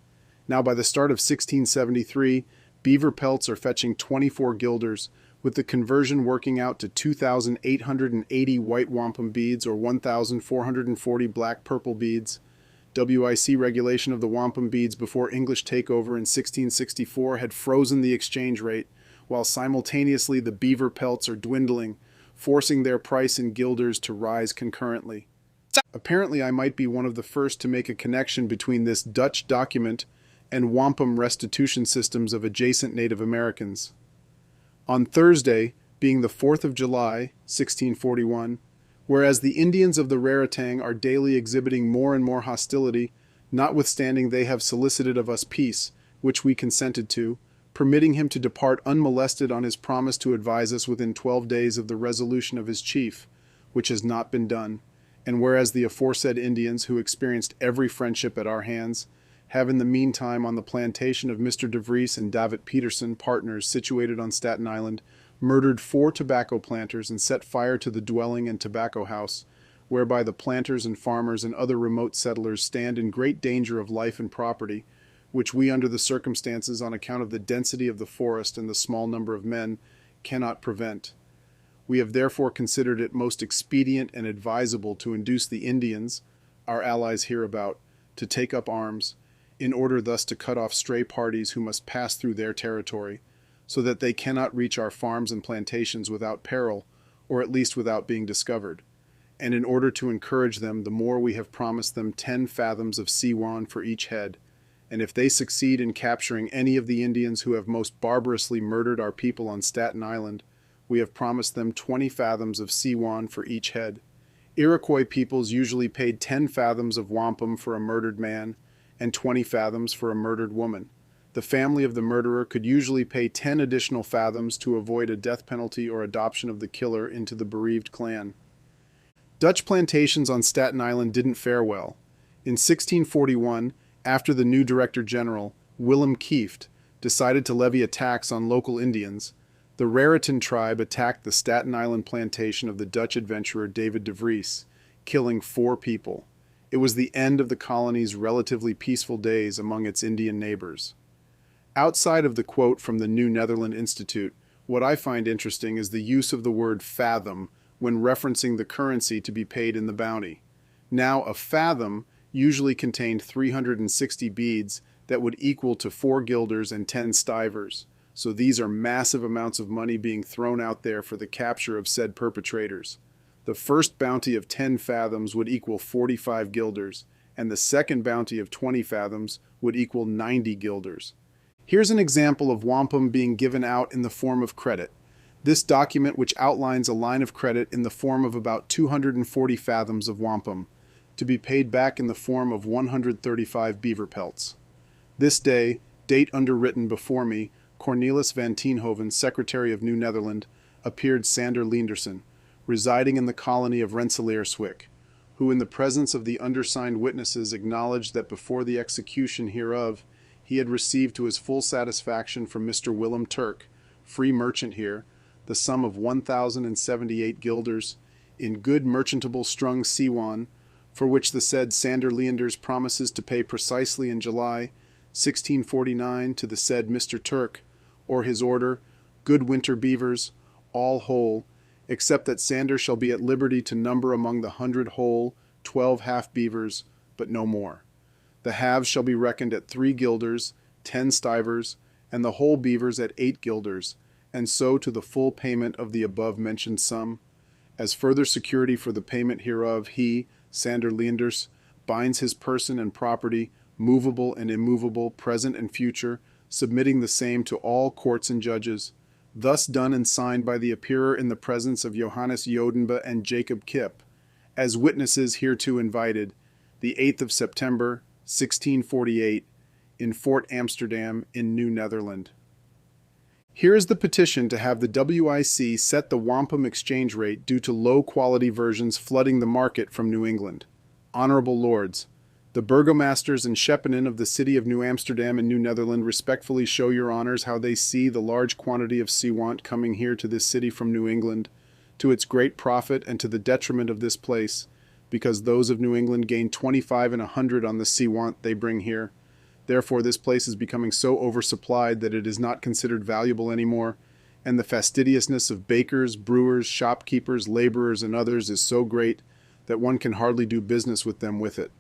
Now by the start of 1673, beaver pelts are fetching 24 guilders, with the conversion working out to 2,880 white wampum beads or 1,440 black-purple beads. WIC regulation of the wampum beads before English takeover in 1664 had frozen the exchange rate, while simultaneously the beaver pelts are dwindling, forcing their price in guilders to rise concurrently. Apparently I might be one of the first to make a connection between this Dutch document and wampum restitution systems of adjacent Native Americans. On Thursday, being the 4th of July, 1641, whereas the Indians of the Raratang are daily exhibiting more and more hostility, notwithstanding they have solicited of us peace, which we consented to, permitting him to depart unmolested on his promise to advise us within 12 days of the resolution of his chief, which has not been done, and whereas the aforesaid Indians, who experienced every friendship at our hands, have in the meantime on the plantation of Mr. De Vries and David Peterson, partners situated on Staten Island, murdered 4 tobacco planters and set fire to the dwelling and tobacco house, whereby the planters and farmers and other remote settlers stand in great danger of life and property, which we under the circumstances on account of the density of the forest and the small number of men cannot prevent. We have therefore considered it most expedient and advisable to induce the Indians, our allies hereabout, to take up arms, in order thus to cut off stray parties who must pass through their territory, so that they cannot reach our farms and plantations without peril, or at least without being discovered. And in order to encourage them, the more we have promised them 10 fathoms of seawan for each head, and if they succeed in capturing any of the Indians who have most barbarously murdered our people on Staten Island, we have promised them 20 fathoms of seawan for each head. Iroquois peoples usually paid 10 fathoms of wampum for a murdered man, and 20 fathoms for a murdered woman. The family of the murderer could usually pay 10 additional fathoms to avoid a death penalty or adoption of the killer into the bereaved clan. Dutch plantations on Staten Island didn't fare well. In 1641, after the new Director General, Willem Kieft, decided to levy a tax on local Indians, the Raritan tribe attacked the Staten Island plantation of the Dutch adventurer David de Vries, killing 4 people. It was the end of the colony's relatively peaceful days among its Indian neighbors. Outside of the quote from the New Netherland Institute, what I find interesting is the use of the word fathom when referencing the currency to be paid in the bounty. Now, a fathom usually contained 360 beads that would equal to 4 guilders and 10 stivers, so these are massive amounts of money being thrown out there for the capture of said perpetrators. The first bounty of 10 fathoms would equal 45 guilders, and the second bounty of 20 fathoms would equal 90 guilders. Here's an example of wampum being given out in the form of credit. This document, which outlines a line of credit in the form of about 240 fathoms of wampum, to be paid back in the form of 135 beaver pelts. This day, date underwritten before me, Cornelis van Tienhoven, Secretary of New Netherland, appeared Sander Leenderson, residing in the colony of Rensselaerswyck, who in the presence of the undersigned witnesses acknowledged that before the execution hereof he had received to his full satisfaction from Mr. Willem Turk, free merchant here, the sum of 1,078 guilders, in good merchantable strung seawan, for which the said Sander Leanders promises to pay precisely in July 1649 to the said Mr. Turk, or his order, good winter beavers, all whole, except that Sander shall be at liberty to number among the 100 whole 12 half beavers, but no more. The halves shall be reckoned at 3 guilders, 10 stivers, and the whole beavers at 8 guilders, and so to the full payment of the above-mentioned sum. As further security for the payment hereof, he, Sander Leanders, binds his person and property, movable and immovable, present and future, submitting the same to all courts and judges. Thus done and signed by the appearer in the presence of Johannes Jodenba and Jacob Kipp, as witnesses hereto invited, the 8th of September, 1648, in Fort Amsterdam in New Netherland. Here is the petition to have the WIC set the wampum exchange rate due to low-quality versions flooding the market from New England. Honorable Lords, The burgomasters and schepenen of the city of New Amsterdam and New Netherland respectfully show your honors how they see the large quantity of seawant coming here to this city from New England, to its great profit and to the detriment of this place, because those of New England gain 25 and 100 on the seawant they bring here. Therefore, this place is becoming so oversupplied that it is not considered valuable anymore, and the fastidiousness of bakers, brewers, shopkeepers, laborers, and others is so great that one can hardly do business with them with it.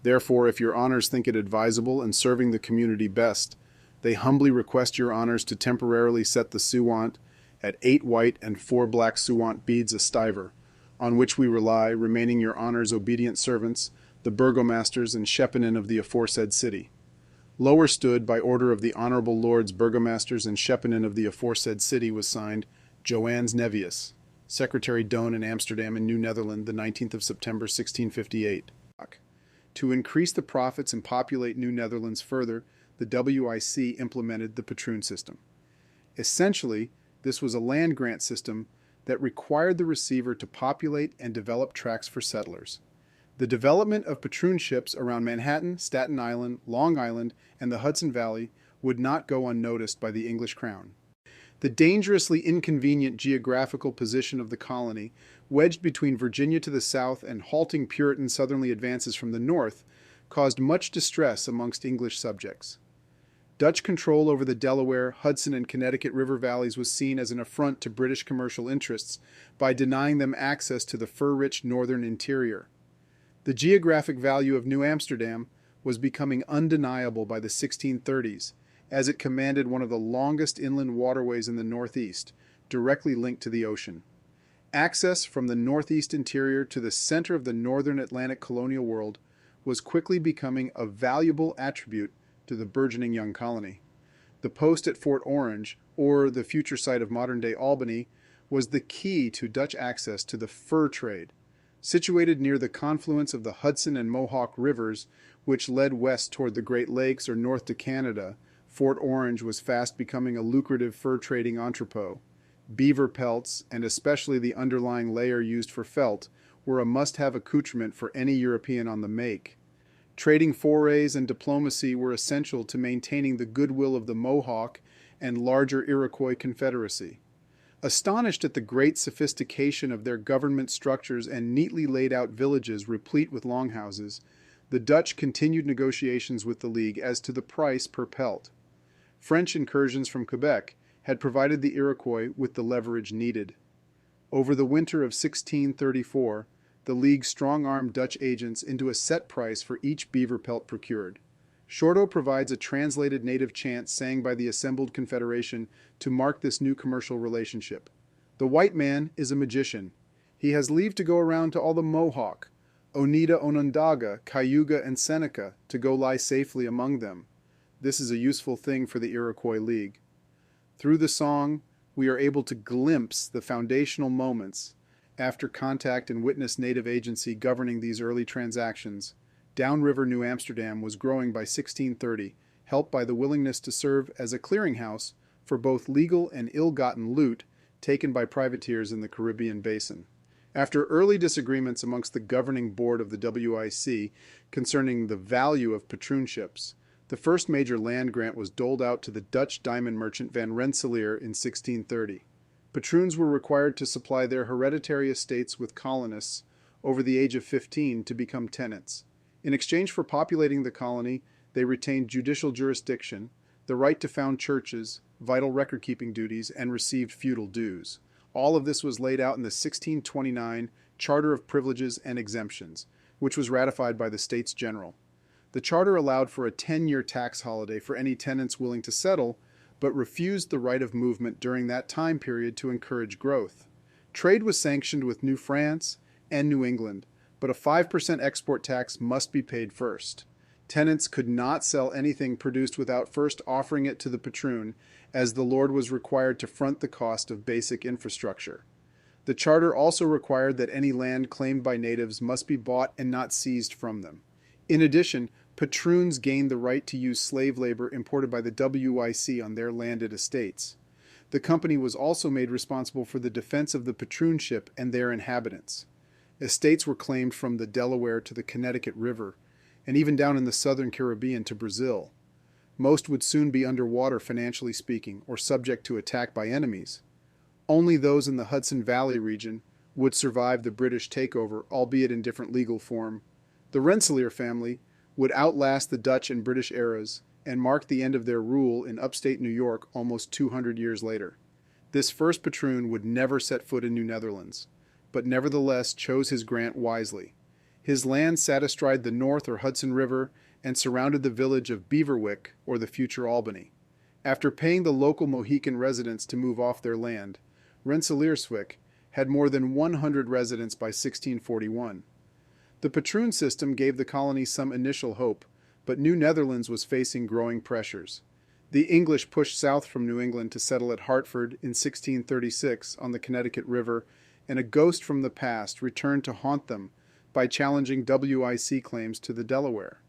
Therefore, if your honors think it advisable and serving the community best, they humbly request your honors to temporarily set the suwant at 8 white and 4 black suwant beads a stiver, on which we rely, remaining your honors' obedient servants, the burgomasters and schepenen of the aforesaid city. Lower stood, by order of the honorable lords burgomasters and schepenen of the aforesaid city, was signed Johannes Nevius, Secretary Doon in Amsterdam and New Netherland, the 19th of September, 1658. To increase the profits and populate New Netherlands further, the WIC implemented the Patroon system. Essentially, this was a land grant system that required the receiver to populate and develop tracts for settlers. The development of Patroonships around Manhattan, Staten Island, Long Island, and the Hudson Valley would not go unnoticed by the English crown. The dangerously inconvenient geographical position of the colony, wedged between Virginia to the south and halting Puritan southerly advances from the north, caused much distress amongst English subjects. Dutch control over the Delaware, Hudson, and Connecticut river valleys was seen as an affront to British commercial interests by denying them access to the fur-rich northern interior. The geographic value of New Amsterdam was becoming undeniable by the 1630s, as it commanded one of the longest inland waterways in the Northeast, directly linked to the ocean. Access from the Northeast interior to the center of the northern Atlantic colonial world was quickly becoming a valuable attribute to the burgeoning young colony. The post at Fort Orange, or the future site of modern-day Albany, was the key to Dutch access to the fur trade. Situated near the confluence of the Hudson and Mohawk rivers, which led west toward the Great Lakes or north to Canada, Fort Orange was fast becoming a lucrative fur trading entrepot. Beaver pelts, and especially the underlying layer used for felt, were a must-have accoutrement for any European on the make. Trading forays and diplomacy were essential to maintaining the goodwill of the Mohawk and larger Iroquois confederacy. Astonished at the great sophistication of their government structures and neatly laid out villages replete with longhouses, the Dutch continued negotiations with the League as to the price per pelt. French incursions from Quebec had provided the Iroquois with the leverage needed. Over the winter of 1634, the League strong-armed Dutch agents into a set price for each beaver pelt procured. Shorto provides a translated native chant sang by the assembled confederation to mark this new commercial relationship. The white man is a magician. He has leave to go around to all the Mohawk, Oneida, Onondaga, Cayuga, and Seneca to go lie safely among them. This is a useful thing for the Iroquois League. Through the song, we are able to glimpse the foundational moments after contact and witness native agency governing these early transactions. Downriver New Amsterdam was growing by 1630, helped by the willingness to serve as a clearinghouse for both legal and ill-gotten loot taken by privateers in the Caribbean basin. After early disagreements amongst the governing board of the WIC concerning the value of patroonships, the first major land grant was doled out to the Dutch diamond merchant Van Rensselaer in 1630. Patroons were required to supply their hereditary estates with colonists over the age of 15 to become tenants. In exchange for populating the colony, they retained judicial jurisdiction, the right to found churches, vital record-keeping duties, and received feudal dues. All of this was laid out in the 1629 Charter of Privileges and Exemptions, which was ratified by the States General. The charter allowed for a 10-year tax holiday for any tenants willing to settle, but refused the right of movement during that time period to encourage growth. Trade was sanctioned with New France and New England, but a 5% export tax must be paid first. Tenants could not sell anything produced without first offering it to the patroon, as the lord was required to front the cost of basic infrastructure. The charter also required that any land claimed by natives must be bought and not seized from them. In addition, patroons gained the right to use slave labor imported by the WIC on their landed estates. The company was also made responsible for the defense of the patroonship and their inhabitants. Estates were claimed from the Delaware to the Connecticut River, and even down in the southern Caribbean to Brazil. Most would soon be underwater financially speaking, or subject to attack by enemies. Only those in the Hudson Valley region would survive the British takeover, albeit in different legal form. The Rensselaer family would outlast the Dutch and British eras and mark the end of their rule in upstate New York almost 200 years later. This first patroon would never set foot in New Netherlands, but nevertheless chose his grant wisely. His land sat astride the North or Hudson River and surrounded the village of Beaverwick, or the future Albany. After paying the local Mohican residents to move off their land, Rensselaerswyck had more than 100 residents by 1641. The Patroon system gave the colony some initial hope, but New Netherlands was facing growing pressures. The English pushed south from New England to settle at Hartford in 1636 on the Connecticut River, and a ghost from the past returned to haunt them by challenging WIC claims to the Delaware.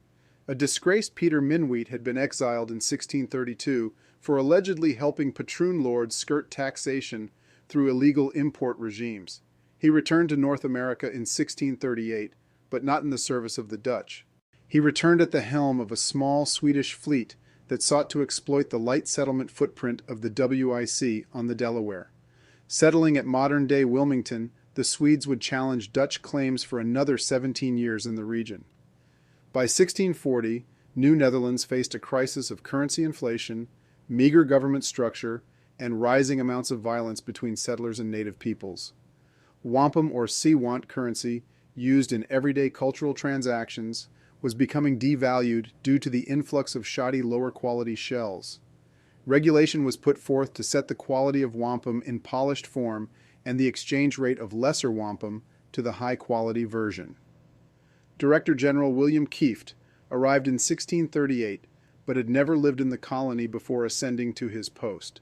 A disgraced Peter Minwheat had been exiled in 1632 for allegedly helping Patroon lords skirt taxation through illegal import regimes. He returned to North America in 1638, but not in the service of the Dutch. He returned at the helm of a small Swedish fleet that sought to exploit the light settlement footprint of the WIC on the Delaware. Settling at modern-day Wilmington, the Swedes would challenge Dutch claims for another 17 years in the region. By 1640, New Netherlands faced a crisis of currency inflation, meager government structure, and rising amounts of violence between settlers and native peoples. Wampum or Seawant currency, used in everyday cultural transactions, was becoming devalued due to the influx of shoddy lower-quality shells. Regulation was put forth to set the quality of wampum in polished form and the exchange rate of lesser wampum to the high-quality version. Director General William Kieft arrived in 1638, but had never lived in the colony before ascending to his post.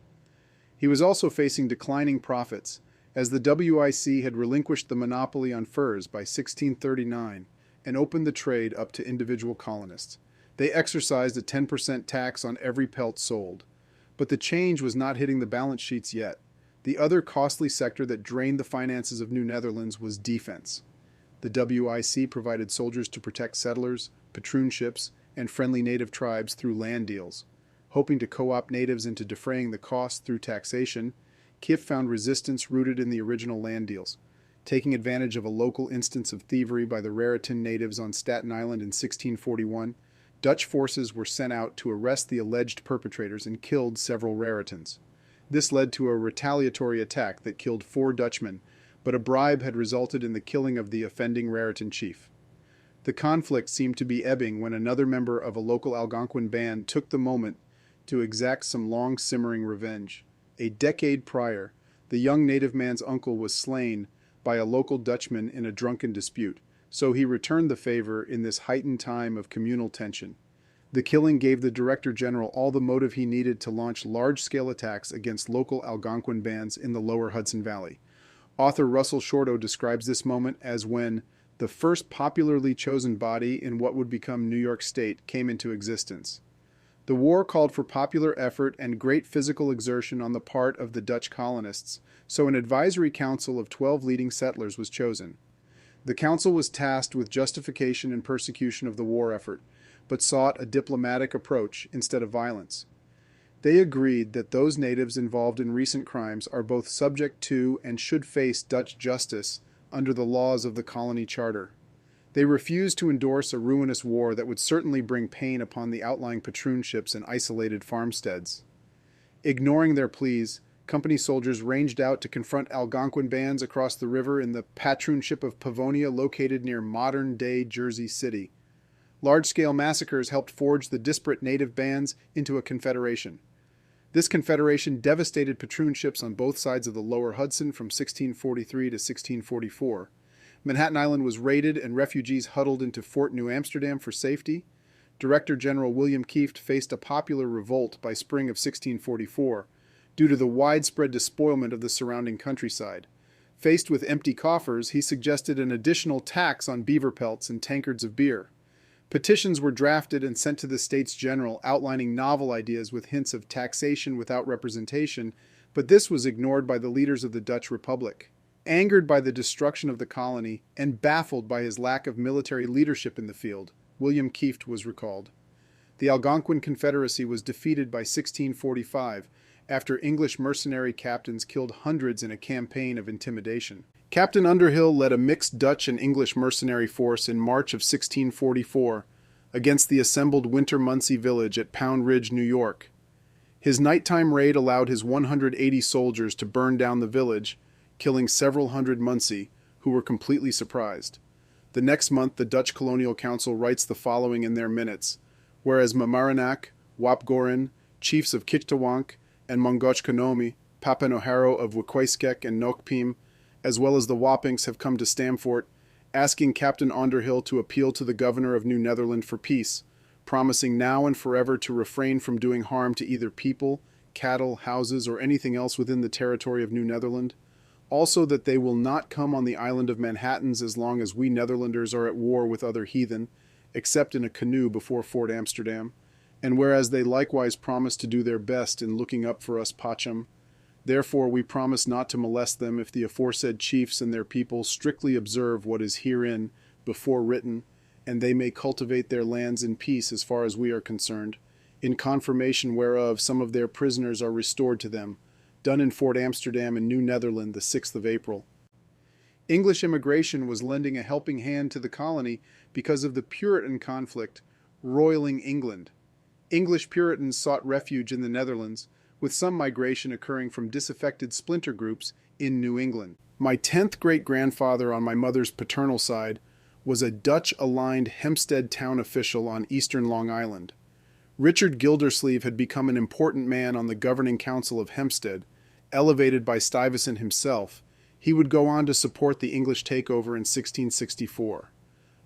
He was also facing declining profits, as the WIC had relinquished the monopoly on furs by 1639 and opened the trade up to individual colonists. They exercised a 10% tax on every pelt sold. But the change was not hitting the balance sheets yet. The other costly sector that drained the finances of New Netherlands was defense. The WIC provided soldiers to protect settlers, Patroonships, and friendly native tribes through land deals. Hoping to co-opt natives into defraying the costs through taxation, Kieft found resistance rooted in the original land deals. Taking advantage of a local instance of thievery by the Raritan natives on Staten Island in 1641, Dutch forces were sent out to arrest the alleged perpetrators and killed several Raritans. This led to a retaliatory attack that killed 4 Dutchmen, but a bribe had resulted in the killing of the offending Raritan chief. The conflict seemed to be ebbing when another member of a local Algonquin band took the moment to exact some long-simmering revenge. A decade prior, the young native man's uncle was slain by a local Dutchman in a drunken dispute, so he returned the favor in this heightened time of communal tension. The killing gave the Director General all the motive he needed to launch large-scale attacks against local Algonquin bands in the lower Hudson Valley. Author Russell Shorto describes this moment as when the first popularly chosen body in what would become New York State came into existence. The war called for popular effort and great physical exertion on the part of the Dutch colonists, so an advisory council of 12 leading settlers was chosen. The council was tasked with justification and persecution of the war effort, but sought a diplomatic approach instead of violence. They agreed that those natives involved in recent crimes are both subject to and should face Dutch justice under the laws of the colony charter. They refused to endorse a ruinous war that would certainly bring pain upon the outlying Patroonships and isolated farmsteads. Ignoring their pleas, company soldiers ranged out to confront Algonquin bands across the river in the Patroonship of Pavonia, located near modern-day Jersey City. Large-scale massacres helped forge the disparate native bands into a confederation. This confederation devastated Patroonships on both sides of the lower Hudson from 1643 to 1644. Manhattan Island was raided and refugees huddled into Fort New Amsterdam for safety. Director General William Kieft faced a popular revolt by spring of 1644 due to the widespread despoilment of the surrounding countryside. Faced with empty coffers, he suggested an additional tax on beaver pelts and tankards of beer. Petitions were drafted and sent to the States General outlining novel ideas with hints of taxation without representation, but this was ignored by the leaders of the Dutch Republic. Angered by the destruction of the colony and baffled by his lack of military leadership in the field, William Kieft was recalled. The Algonquin Confederacy was defeated by 1645 after English mercenary captains killed hundreds in a campaign of intimidation. Captain Underhill led a mixed Dutch and English mercenary force in March of 1644 against the assembled Winter Munsee village at Pound Ridge, New York. His nighttime raid allowed his 180 soldiers to burn down the village, killing several hundred Munsee, who were completely surprised. The next month, the Dutch Colonial Council writes the following in their minutes: whereas Mamaroneck, Wapgorin, chiefs of Kitchtawank and Mongochkonomi, Papanoharo of Wekwaskek and Nokpim, as well as the Wappings, have come to Stamfort, asking Captain Underhill to appeal to the governor of New Netherland for peace, promising now and forever to refrain from doing harm to either people, cattle, houses, or anything else within the territory of New Netherland. Also that they will not come on the island of Manhattans as long as we Netherlanders are at war with other heathen, except in a canoe before Fort Amsterdam, and whereas they likewise promise to do their best in looking up for us Pacham, therefore we promise not to molest them if the aforesaid chiefs and their people strictly observe what is herein before written, and they may cultivate their lands in peace as far as we are concerned, in confirmation whereof some of their prisoners are restored to them, done in Fort Amsterdam in New Netherland the 6th of April. English immigration was lending a helping hand to the colony because of the Puritan conflict roiling England. English Puritans sought refuge in the Netherlands, with some migration occurring from disaffected splinter groups in New England. My 10th great-grandfather on my mother's paternal side was a Dutch-aligned Hempstead town official on eastern Long Island. Richard Gildersleeve had become an important man on the governing council of Hempstead, elevated by Stuyvesant himself. He would go on to support the English takeover in 1664.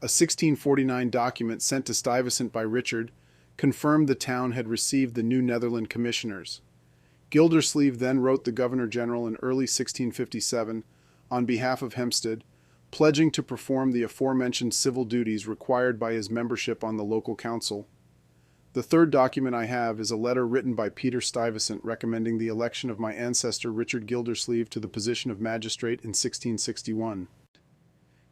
A 1649 document sent to Stuyvesant by Richard confirmed the town had received the New Netherland commissioners. Gildersleeve then wrote the Governor-General in early 1657 on behalf of Hempstead, pledging to perform the aforementioned civil duties required by his membership on the local council. The third document I have is a letter written by Peter Stuyvesant recommending the election of my ancestor Richard Gildersleeve to the position of magistrate in 1661.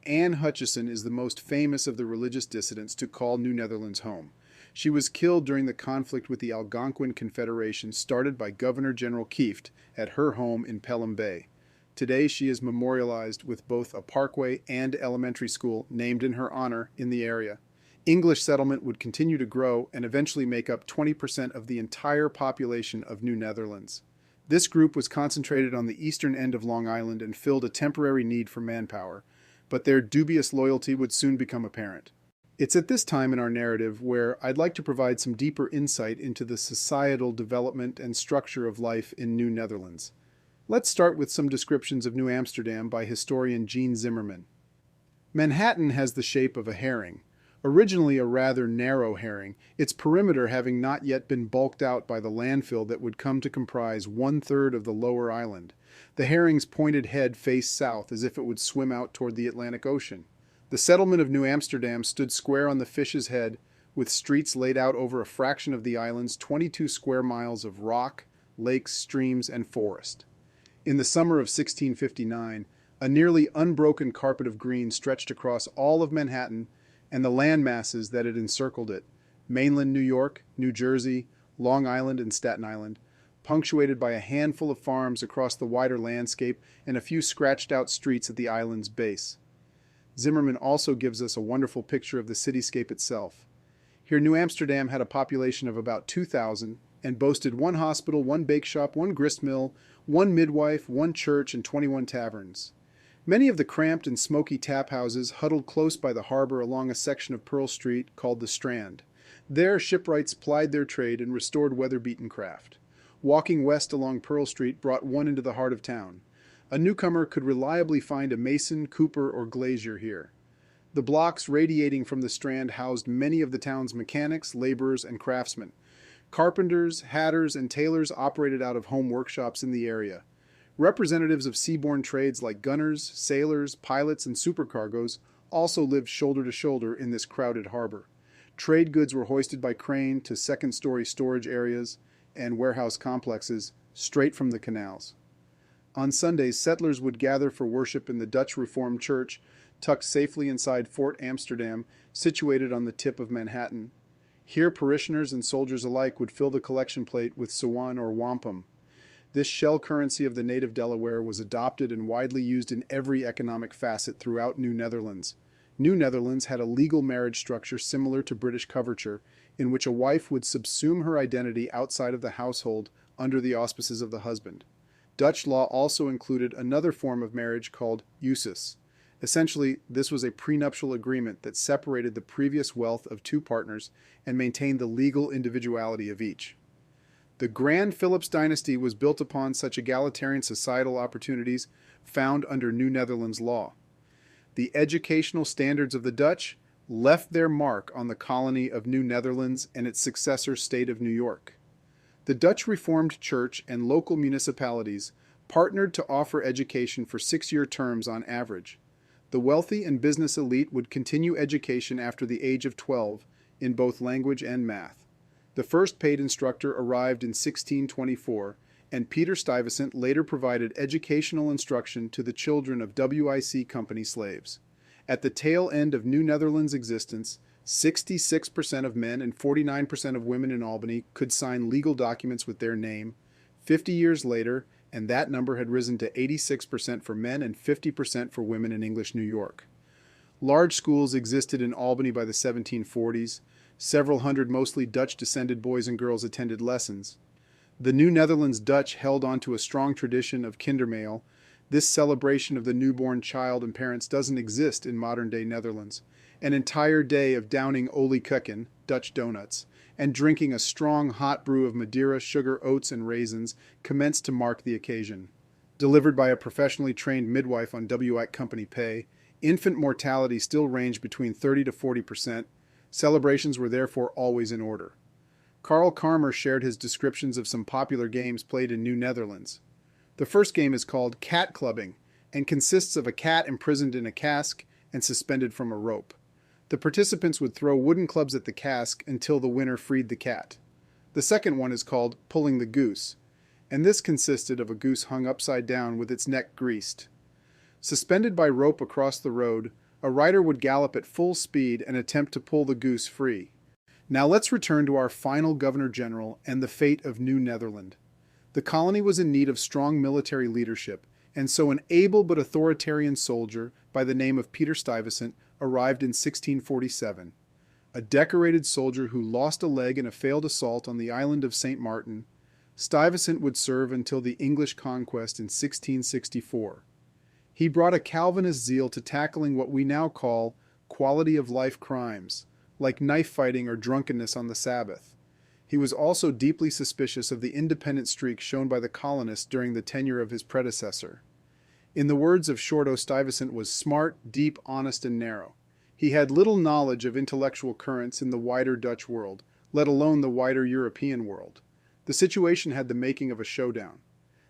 Anne Hutchison is the most famous of the religious dissidents to call New Netherlands home. She was killed during the conflict with the Algonquin Confederation started by Governor-General Kieft at her home in Pelham Bay. Today she is memorialized with both a parkway and elementary school named in her honor in the area. English settlement would continue to grow and eventually make up 20% of the entire population of New Netherlands. This group was concentrated on the eastern end of Long Island and filled a temporary need for manpower, but their dubious loyalty would soon become apparent. It's at this time in our narrative where I'd like to provide some deeper insight into the societal development and structure of life in New Netherlands. Let's start with some descriptions of New Amsterdam by historian Gene Zimmerman. Manhattan has the shape of a herring. Originally a rather narrow herring, its perimeter having not yet been bulked out by the landfill that would come to comprise 1/3 of the lower island. The herring's pointed head faced south as if it would swim out toward the Atlantic Ocean. The settlement of New Amsterdam stood square on the fish's head, with streets laid out over a fraction of the island's 22 square miles of rock, lakes, streams, and forest. In the summer of 1659, a nearly unbroken carpet of green stretched across all of Manhattan and the land masses that had encircled it, mainland New York, New Jersey, Long Island, and Staten Island, punctuated by a handful of farms across the wider landscape and a few scratched-out streets at the island's base. Zimmerman also gives us a wonderful picture of the cityscape itself. Here New Amsterdam had a population of about 2,000 and boasted one hospital, one bake shop, one grist mill, one midwife, one church, and 21 taverns. Many of the cramped and smoky tap houses huddled close by the harbor along a section of Pearl Street called the Strand. There shipwrights plied their trade and restored weather-beaten craft. Walking west along Pearl Street brought one into the heart of town. A newcomer could reliably find a mason, cooper, or glazier here. The blocks radiating from the Strand housed many of the town's mechanics, laborers, and craftsmen. Carpenters, hatters, and tailors operated out of home workshops in the area. Representatives of seaborne trades like gunners, sailors, pilots, and supercargoes also lived shoulder to shoulder in this crowded harbor. Trade goods were hoisted by crane to second-story storage areas and warehouse complexes straight from the canals. On Sundays, settlers would gather for worship in the Dutch Reformed Church, tucked safely inside Fort Amsterdam, situated on the tip of Manhattan. Here, parishioners and soldiers alike would fill the collection plate with sewan or wampum. This shell currency of the native Delaware was adopted and widely used in every economic facet throughout New Netherlands. New Netherlands had a legal marriage structure similar to British coverture, in which a wife would subsume her identity outside of the household under the auspices of the husband. Dutch law also included another form of marriage called usus. Essentially, this was a prenuptial agreement that separated the previous wealth of two partners and maintained the legal individuality of each. The Grand Philips dynasty was built upon such egalitarian societal opportunities found under New Netherlands law. The educational standards of the Dutch left their mark on the colony of New Netherlands and its successor state of New York. The Dutch Reformed Church and local municipalities partnered to offer education for 6-year terms on average. The wealthy and business elite would continue education after the age of 12 in both language and math. The first paid instructor arrived in 1624, and Peter Stuyvesant later provided educational instruction to the children of WIC Company slaves. At the tail end of New Netherlands' existence, 66% of men and 49% of women in Albany could sign legal documents with their name. 50 years later, and that number had risen to 86% for men and 50% for women in English New York. Large schools existed in Albany by the 1740s. Several hundred mostly Dutch-descended boys and girls attended lessons. The New Netherlands Dutch held on to a strong tradition of kindermaal. This celebration of the newborn child and parents doesn't exist in modern-day Netherlands. An entire day of downing oliekuchen, Dutch donuts, and drinking a strong hot brew of Madeira, sugar, oats, and raisins commenced to mark the occasion. Delivered by a professionally trained midwife on WIC Company pay, infant mortality still ranged between 30 to 40%. Celebrations were therefore always in order. Karl Karmer shared his descriptions of some popular games played in New Netherlands. The first game is called cat clubbing and consists of a cat imprisoned in a cask and suspended from a rope. The participants would throw wooden clubs at the cask until the winner freed the cat. The second one is called pulling the goose, and this consisted of a goose hung upside down with its neck greased. Suspended by rope across the road, a rider would gallop at full speed and attempt to pull the goose free. Now let's return to our final Governor-General and the fate of New Netherland. The colony was in need of strong military leadership, and so an able but authoritarian soldier by the name of Peter Stuyvesant arrived in 1647. A decorated soldier who lost a leg in a failed assault on the island of St. Martin, Stuyvesant would serve until the English conquest in 1664. He brought a Calvinist zeal to tackling what we now call quality of life crimes, like knife fighting or drunkenness on the Sabbath. He was also deeply suspicious of the independent streak shown by the colonists during the tenure of his predecessor. In the words of Shorto, Stuyvesant was smart, deep, honest, and narrow. He had little knowledge of intellectual currents in the wider Dutch world, let alone the wider European world. The situation had the making of a showdown.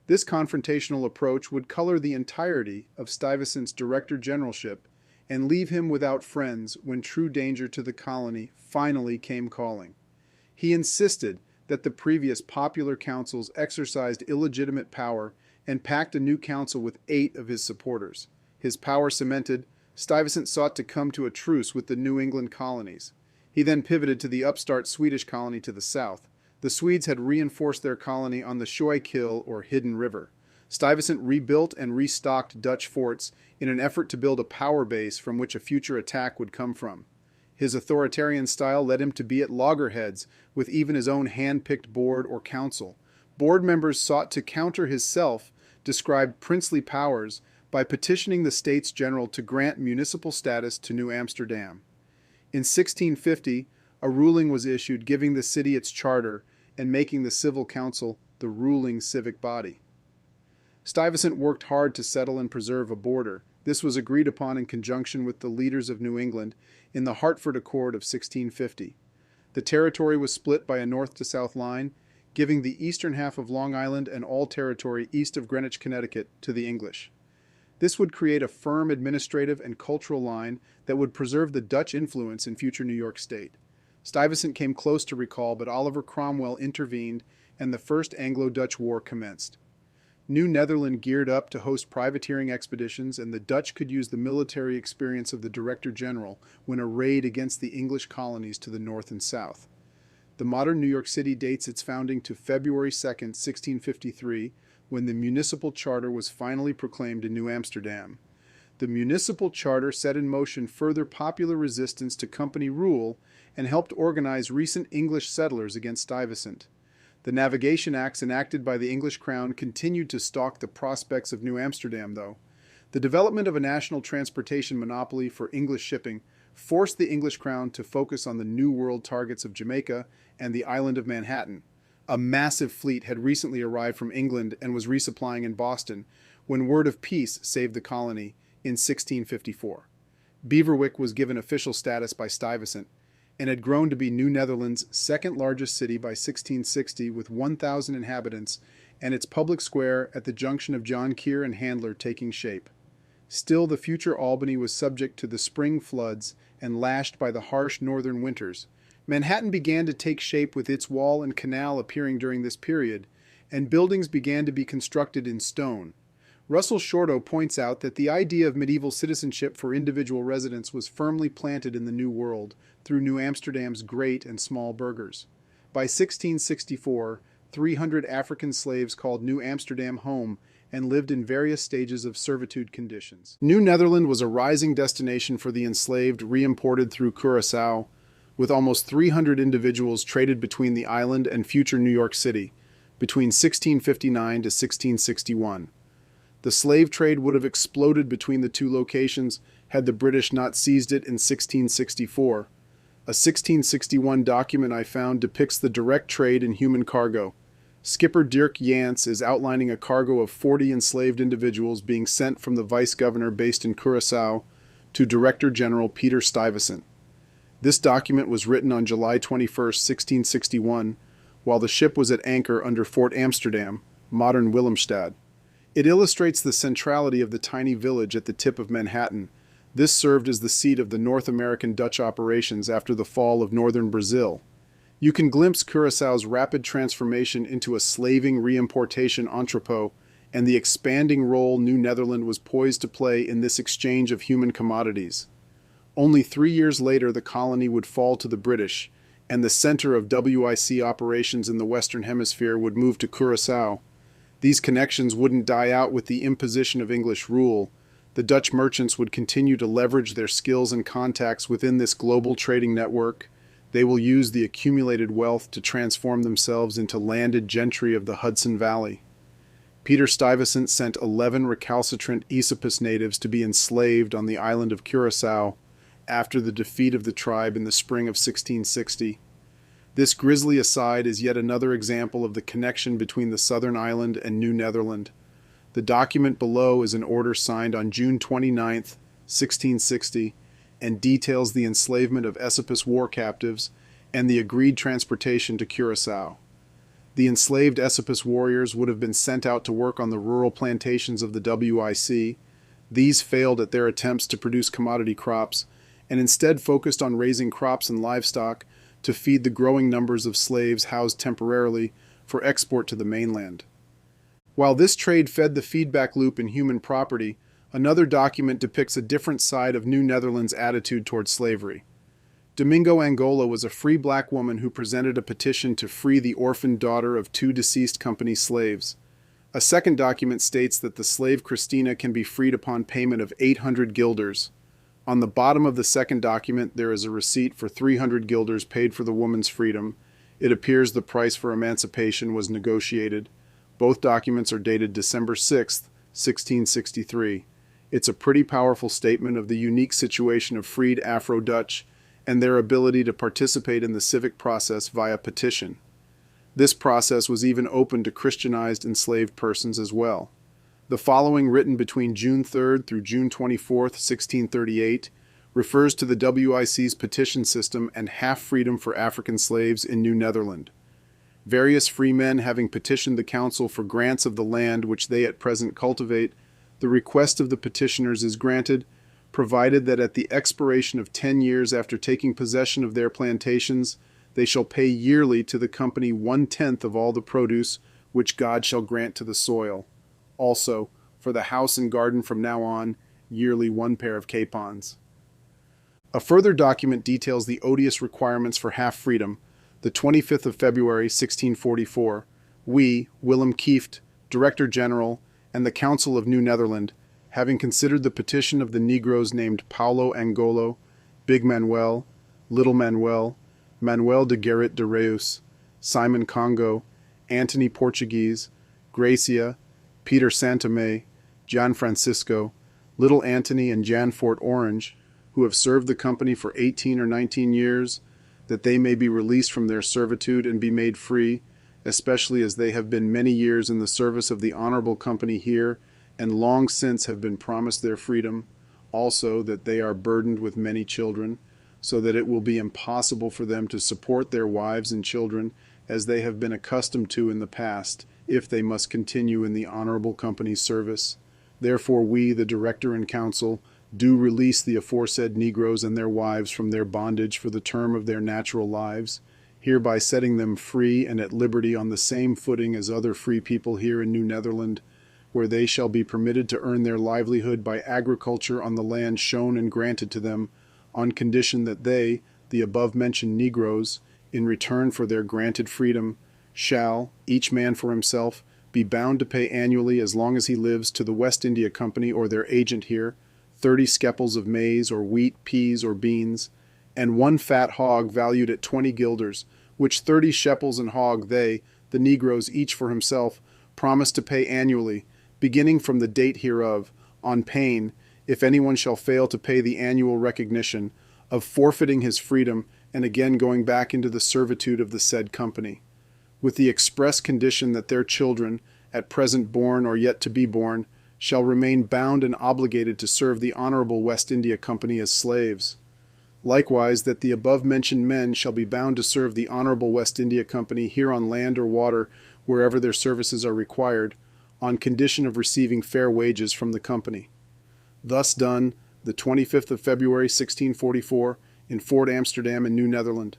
This confrontational approach would color the entirety of Stuyvesant's director generalship and leave him without friends when true danger to the colony finally came calling. He insisted that the previous popular councils exercised illegitimate power and packed a new council with 8 of his supporters. His power cemented, Stuyvesant sought to come to a truce with the New England colonies. He then pivoted to the upstart Swedish colony to the south. The Swedes had reinforced their colony on the Schuylkill or Hidden River. Stuyvesant rebuilt and restocked Dutch forts in an effort to build a power base from which a future attack would come from. His authoritarian style led him to be at loggerheads with even his own hand-picked board or council. Board members sought to counter his self-described princely powers by petitioning the States General to grant municipal status to New Amsterdam. In 1650, a ruling was issued giving the city its charter and making the civil council the ruling civic body. Stuyvesant worked hard to settle and preserve a border. This was agreed upon in conjunction with the leaders of New England in the Hartford Accord of 1650. The territory was split by a north to south line, giving the eastern half of Long Island and all territory east of Greenwich, Connecticut, to the English. This would create a firm administrative and cultural line that would preserve the Dutch influence in future New York State. Stuyvesant came close to recall, but Oliver Cromwell intervened and the First Anglo-Dutch War commenced. New Netherland geared up to host privateering expeditions, and the Dutch could use the military experience of the Director General when arrayed against the English colonies to the north and south. The modern New York City dates its founding to February 2nd, 1653, when the municipal charter was finally proclaimed in New Amsterdam. The municipal charter set in motion further popular resistance to company rule and helped organize recent English settlers against Stuyvesant. The Navigation Acts enacted by the English Crown continued to stalk the prospects of New Amsterdam, though. The development of a national transportation monopoly for English shipping forced the English Crown to focus on the New World targets of Jamaica and the island of Manhattan. A massive fleet had recently arrived from England and was resupplying in Boston when word of peace saved the colony in 1654. Beverwyck was given official status by Stuyvesant and had grown to be New Netherland's second largest city by 1660 with 1,000 inhabitants and its public square at the junction of John Keir and Handler taking shape. Still, the future Albany was subject to the spring floods and lashed by the harsh northern winters. Manhattan began to take shape with its wall and canal appearing during this period, and buildings began to be constructed in stone. Russell Shorto points out that the idea of medieval citizenship for individual residents was firmly planted in the New World through New Amsterdam's great and small burghers. By 1664, 300 African slaves called New Amsterdam home and lived in various stages of servitude conditions. New Netherland was a rising destination for the enslaved reimported through Curaçao, with almost 300 individuals traded between the island and future New York City, between 1659 to 1661. The slave trade would have exploded between the two locations had the British not seized it in 1664. A 1661 document I found depicts the direct trade in human cargo. Skipper Dirk Jans is outlining a cargo of 40 enslaved individuals being sent from the vice-governor based in Curaçao to Director General Peter Stuyvesant. This document was written on July 21, 1661, while the ship was at anchor under Fort Amsterdam, modern Willemstad. It illustrates the centrality of the tiny village at the tip of Manhattan. This served as the seat of the North American Dutch operations after the fall of northern Brazil. You can glimpse Curaçao's rapid transformation into a slaving reimportation entrepot and the expanding role New Netherland was poised to play in this exchange of human commodities. Only 3 years later, the colony would fall to the British, and the center of WIC operations in the Western Hemisphere would move to Curaçao. These connections wouldn't die out with the imposition of English rule. The Dutch merchants would continue to leverage their skills and contacts within this global trading network. They will use the accumulated wealth to transform themselves into landed gentry of the Hudson Valley. Peter Stuyvesant sent 11 recalcitrant Esopus natives to be enslaved on the island of Curaçao after the defeat of the tribe in the spring of 1660. This grisly aside is yet another example of the connection between the southern island and New Netherland. The document below is an order signed on June 29, 1660, and details the enslavement of Esopus war captives and the agreed transportation to Curaçao. The enslaved Esopus warriors would have been sent out to work on the rural plantations of the WIC. These failed at their attempts to produce commodity crops, and instead focused on raising crops and livestock to feed the growing numbers of slaves housed temporarily for export to the mainland. While this trade fed the feedback loop in human property, another document depicts a different side of New Netherland's attitude toward slavery. Domingo Angola was a free black woman who presented a petition to free the orphaned daughter of 2 deceased company slaves. A second document states that the slave Christina can be freed upon payment of 800 guilders. On the bottom of the second document, there is a receipt for 300 guilders paid for the woman's freedom. It appears the price for emancipation was negotiated. Both documents are dated December 6, 1663. It's a pretty powerful statement of the unique situation of freed Afro-Dutch and their ability to participate in the civic process via petition. This process was even open to Christianized enslaved persons as well. The following, written between June 3rd through June 24th, 1638, refers to the WIC's petition system and half-freedom for African slaves in New Netherland. Various free men having petitioned the council for grants of the land which they at present cultivate, the request of the petitioners is granted, provided that at the expiration of 10 years after taking possession of their plantations, they shall pay yearly to the company 1/10 of all the produce which God shall grant to the soil. Also, for the house and garden from now on, yearly 1 pair of capons. A further document details the odious requirements for half-freedom. The 25th of February, 1644, we, Willem Kieft, Director General, and the Council of New Netherland, having considered the petition of the Negroes named Paulo Angolo, Big Manuel, Little Manuel, Manuel de Gerrit de Reus, Simon Congo, Antony Portuguese, Gracia, Peter Santame, Gian Francisco, Little Antony, and Jan Fort Orange, who have served the company for 18 or 19 years, that they may be released from their servitude and be made free, especially as they have been many years in the service of the honorable company here, and long since have been promised their freedom, also that they are burdened with many children, so that it will be impossible for them to support their wives and children as they have been accustomed to in the past, if they must continue in the honorable company's service. Therefore we, the Director and Council, do release the aforesaid Negroes and their wives from their bondage for the term of their natural lives, hereby setting them free and at liberty on the same footing as other free people here in New Netherland, where they shall be permitted to earn their livelihood by agriculture on the land shown and granted to them, on condition that they, the above-mentioned Negroes, in return for their granted freedom, shall, each man for himself, be bound to pay annually as long as he lives to the West India Company or their agent here, 30 skepels of maize or wheat, peas or beans, and 1 fat hog valued at 20 guilders, which 30 shepels and hog they, the Negroes, each for himself, promise to pay annually, beginning from the date hereof, on pain, if anyone shall fail to pay the annual recognition, of forfeiting his freedom and again going back into the servitude of the said company, with the express condition that their children, at present born or yet to be born, shall remain bound and obligated to serve the Honorable West India Company as slaves. Likewise, that the above-mentioned men shall be bound to serve the Honorable West India Company here on land or water, wherever their services are required, on condition of receiving fair wages from the company. Thus done, the 25th of February, 1644, in Fort Amsterdam in New Netherland.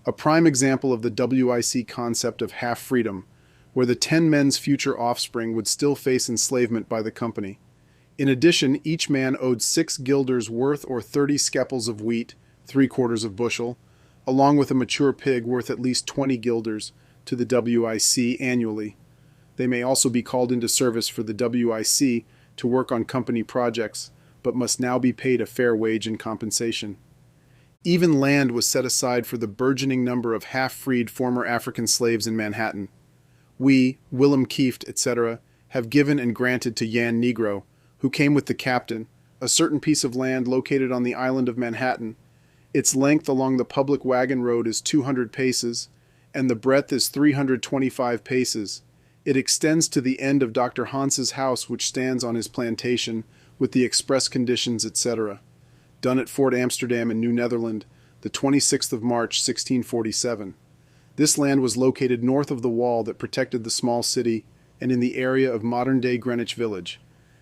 A prime example of the WIC concept of half-freedom, where the 10 men's future offspring would still face enslavement by the company. In addition, each man owed 6 guilders worth or 30 skepels of wheat, 3/4 of bushel, along with a mature pig worth at least 20 guilders, to the WIC annually. They may also be called into service for the WIC to work on company projects, but must now be paid a fair wage and compensation. Even land was set aside for the burgeoning number of half-freed former African slaves in Manhattan. We, Willem Kieft, etc., have given and granted to Jan Negro, who came with the captain, a certain piece of land located on the island of Manhattan. Its length along the public wagon road is 200 paces, and the breadth is 325 paces. It extends to the end of Dr. Hans's house, which stands on his plantation, with the express conditions, etc. Done at Fort Amsterdam in New Netherland, the 26th of March, 1647. This land was located north of the wall that protected the small city and in the area of modern-day Greenwich Village.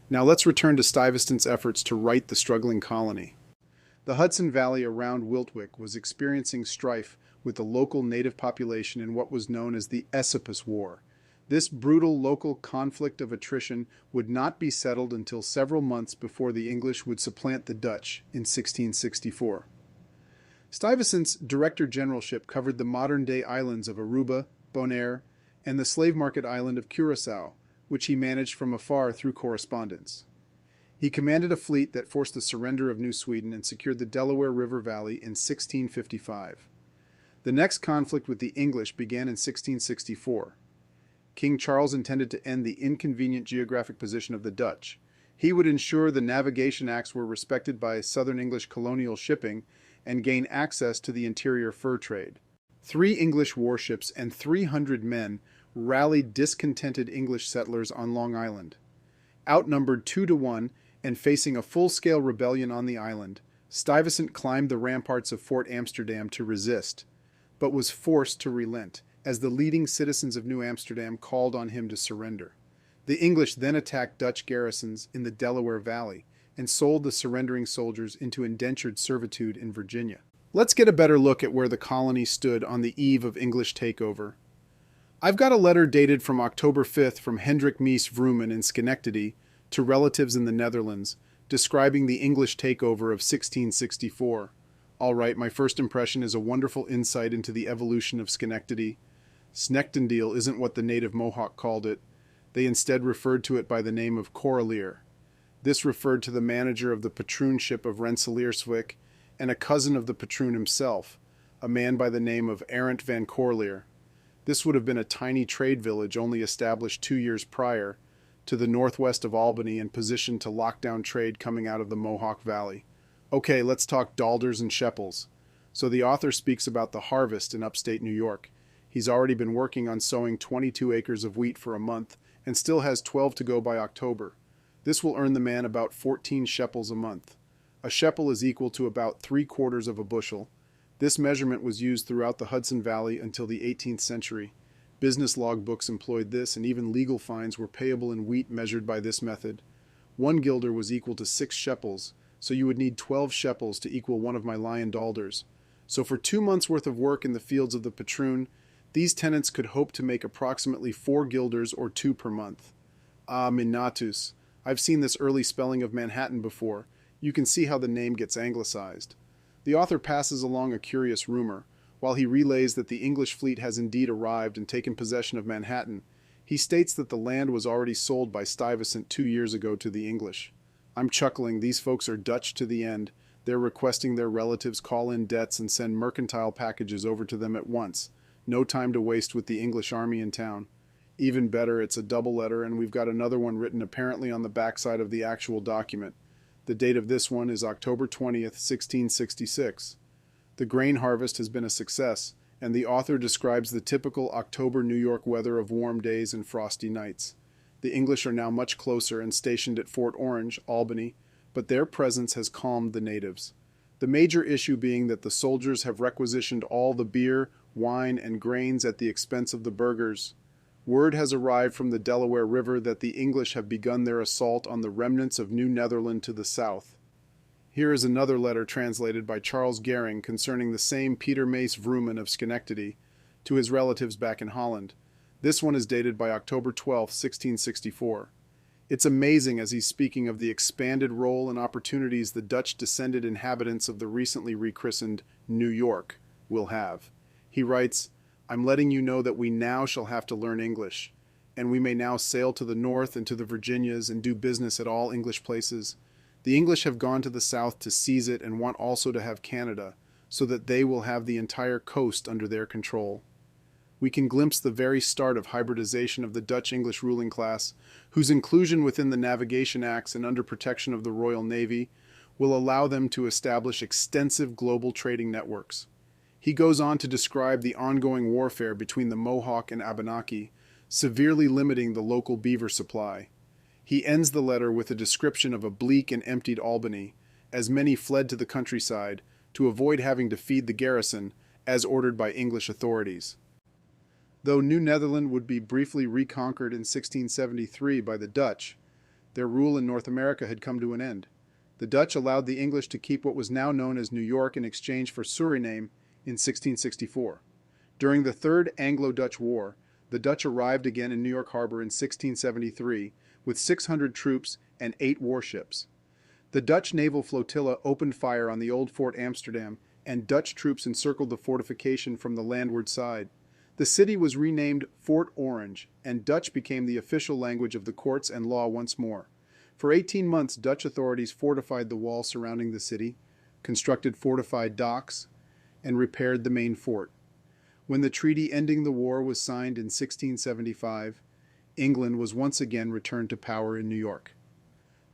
Now let's return to Stuyvesant's efforts to right the struggling colony. The Hudson Valley around Wiltwyck was experiencing strife with the local native population in what was known as the Esopus War. This brutal local conflict of attrition would not be settled until several months before the English would supplant the Dutch in 1664. Stuyvesant's Director Generalship covered the modern-day islands of Aruba, Bonaire, and the slave market island of Curaçao, which he managed from afar through correspondence. He commanded a fleet that forced the surrender of New Sweden and secured the Delaware River Valley in 1655. The next conflict with the English began in 1664. King Charles intended to end the inconvenient geographic position of the Dutch. He would ensure the navigation acts were respected by Southern English colonial shipping and gain access to the interior fur trade. 3 English warships and 300 men rallied discontented English settlers on Long Island. Outnumbered 2 to 1 and facing a full-scale rebellion on the island, Stuyvesant climbed the ramparts of Fort Amsterdam to resist, but was forced to relent, as the leading citizens of New Amsterdam called on him to surrender. The English then attacked Dutch garrisons in the Delaware Valley and sold the surrendering soldiers into indentured servitude in Virginia. Let's get a better look at where the colony stood on the eve of English takeover. I've got a letter dated from October 5th from Hendrik Mies Vroomen in Schenectady to relatives in the Netherlands, describing the English takeover of 1664. All right, my first impression is a wonderful insight into the evolution of Schenectady. Snectendeel isn't what the native Mohawk called it. They instead referred to it by the name of Coralier. This referred to the manager of the Patroonship of Rensselaerswyck and a cousin of the Patroon himself, a man by the name of Arent van Corlear. This would have been a tiny trade village only established 2 years prior, to the northwest of Albany and positioned to lock down trade coming out of the Mohawk Valley. Okay, let's talk dollars and shekels. So the author speaks about the harvest in upstate New York. He's already been working on sowing 22 acres of wheat for a month and still has 12 to go by October. This will earn the man about 14 shekels a month. A shekel is equal to about 3/4 of a bushel. This measurement was used throughout the Hudson Valley until the 18th century. Business logbooks employed this, and even legal fines were payable in wheat measured by this method. 1 guilder was equal to 6 shekels, so you would need 12 shekels to equal one of my lion dollars. So for 2 months' worth of work in the fields of the Patroon, these tenants could hope to make approximately 4 guilders or 2 per month. Ah, Minatus. I've seen this early spelling of Manhattan before. You can see how the name gets anglicized. The author passes along a curious rumor. While he relays that the English fleet has indeed arrived and taken possession of Manhattan, he states that the land was already sold by Stuyvesant 2 years ago to the English. I'm chuckling, these folks are Dutch to the end. They're requesting their relatives call in debts and send mercantile packages over to them at once. No time to waste with the English army in town. Even better, it's a double letter, and we've got another one written apparently on the backside of the actual document. The date of this one is October 20th, 1666. The grain harvest has been a success, and the author describes the typical October New York weather of warm days and frosty nights. The English are now much closer and stationed at Fort Orange, Albany, but their presence has calmed the natives. The major issue being that the soldiers have requisitioned all the beer, wine, and grains at the expense of the burghers. Word has arrived from the Delaware River that the English have begun their assault on the remnants of New Netherland to the south. Here is another letter translated by Charles Gehring concerning the same Peter Mace Vroomen of Schenectady to his relatives back in Holland. This one is dated by October 12, 1664. It's amazing as he's speaking of the expanded role and opportunities the Dutch descended inhabitants of the recently rechristened New York will have. He writes, I'm letting you know that we now shall have to learn English, and we may now sail to the north and to the Virginias and do business at all English places. The English have gone to the south to seize it and want also to have Canada, so that they will have the entire coast under their control. We can glimpse the very start of hybridization of the Dutch-English ruling class, whose inclusion within the Navigation Acts and under protection of the Royal Navy will allow them to establish extensive global trading networks. He goes on to describe the ongoing warfare between the Mohawk and Abenaki, severely limiting the local beaver supply. He ends the letter with a description of a bleak and emptied Albany, as many fled to the countryside to avoid having to feed the garrison, as ordered by English authorities. Though New Netherland would be briefly reconquered in 1673 by the Dutch, their rule in North America had come to an end. The Dutch allowed the English to keep what was now known as New York in exchange for Suriname in 1664. During the Third Anglo-Dutch War, the Dutch arrived again in New York Harbor in 1673 with 600 troops and 8 warships. The Dutch naval flotilla opened fire on the old Fort Amsterdam, and Dutch troops encircled the fortification from the landward side. The city was renamed Fort Orange, and Dutch became the official language of the courts and law once more. For 18 months, Dutch authorities fortified the wall surrounding the city, constructed fortified docks, and repaired the main fort. When the treaty ending the war was signed in 1675, England was once again returned to power in New York.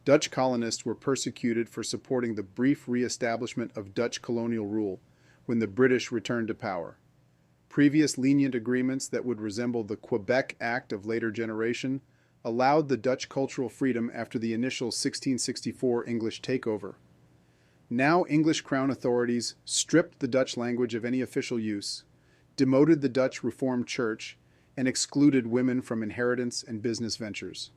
Dutch colonists were persecuted for supporting the brief re-establishment of Dutch colonial rule when the British returned to power. Previous lenient agreements that would resemble the Quebec Act of later generation allowed the Dutch cultural freedom after the initial 1664 English takeover. Now English Crown authorities stripped the Dutch language of any official use, demoted the Dutch Reformed Church, and excluded women from inheritance and business ventures.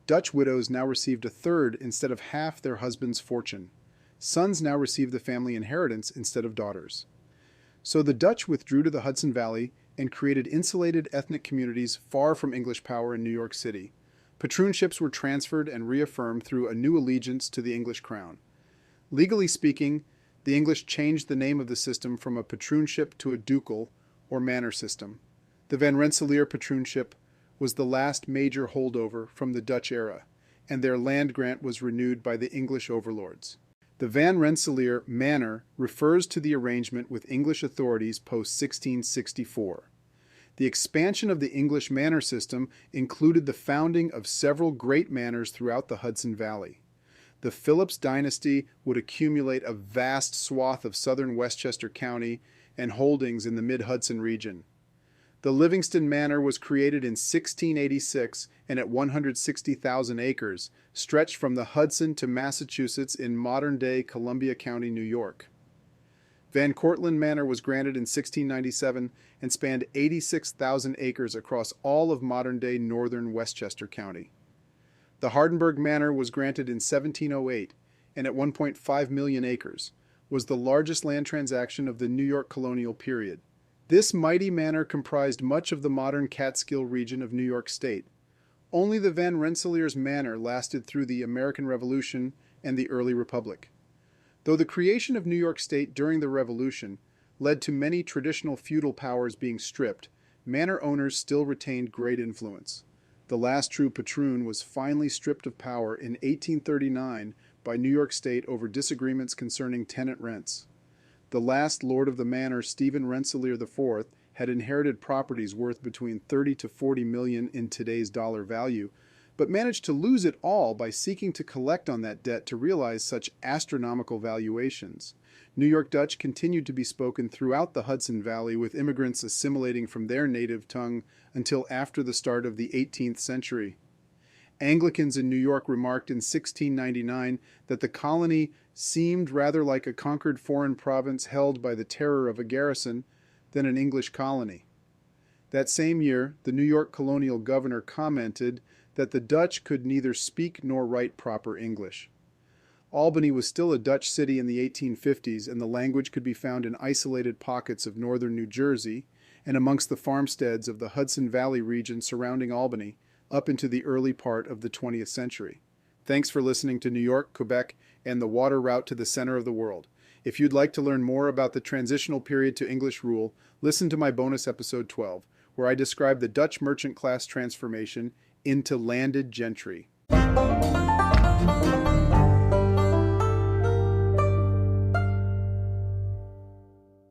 Dutch widows now received a third instead of half their husband's fortune. Sons now received the family inheritance instead of daughters. So the Dutch withdrew to the Hudson Valley and created insulated ethnic communities far from English power in New York City. Patroonships were transferred and reaffirmed through a new allegiance to the English crown. Legally speaking, the English changed the name of the system from a patroonship to a ducal, or manor system. The Van Rensselaer patroonship was the last major holdover from the Dutch era, and their land grant was renewed by the English overlords. The Van Rensselaer manor refers to the arrangement with English authorities post-1664. The expansion of the English manor system included the founding of several great manors throughout the Hudson Valley. The Phillips dynasty would accumulate a vast swath of southern Westchester County and holdings in the mid-Hudson region. The Livingston Manor was created in 1686 and at 160,000 acres, stretched from the Hudson to Massachusetts in modern-day Columbia County, New York. Van Cortlandt Manor was granted in 1697 and spanned 86,000 acres across all of modern-day northern Westchester County. The Hardenburg Manor was granted in 1708 and at 1.5 million acres, was the largest land transaction of the New York colonial period. This mighty manor comprised much of the modern Catskill region of New York State. Only the Van Rensselaer's manor lasted through the American Revolution and the early Republic. Though the creation of New York State during the Revolution led to many traditional feudal powers being stripped, manor owners still retained great influence. The last true patroon was finally stripped of power in 1839 by New York State over disagreements concerning tenant rents. The last lord of the manor, Stephen Rensselaer IV, had inherited properties worth between 30 to 40 million in today's dollar value, but managed to lose it all by seeking to collect on that debt to realize such astronomical valuations. New York Dutch continued to be spoken throughout the Hudson Valley, with immigrants assimilating from their native tongue until after the start of the 18th century. Anglicans in New York remarked in 1699 that the colony seemed rather like a conquered foreign province held by the terror of a garrison than an English colony. That same year, the New York colonial governor commented that the Dutch could neither speak nor write proper English. Albany was still a Dutch city in the 1850s, and the language could be found in isolated pockets of northern New Jersey and amongst the farmsteads of the Hudson Valley region surrounding Albany up into the early part of the 20th century. Thanks for listening to New York, Quebec, and the water route to the center of the world. If you'd like to learn more about the transitional period to English rule, listen to my bonus episode 12, where I describe the Dutch merchant class transformation into landed gentry.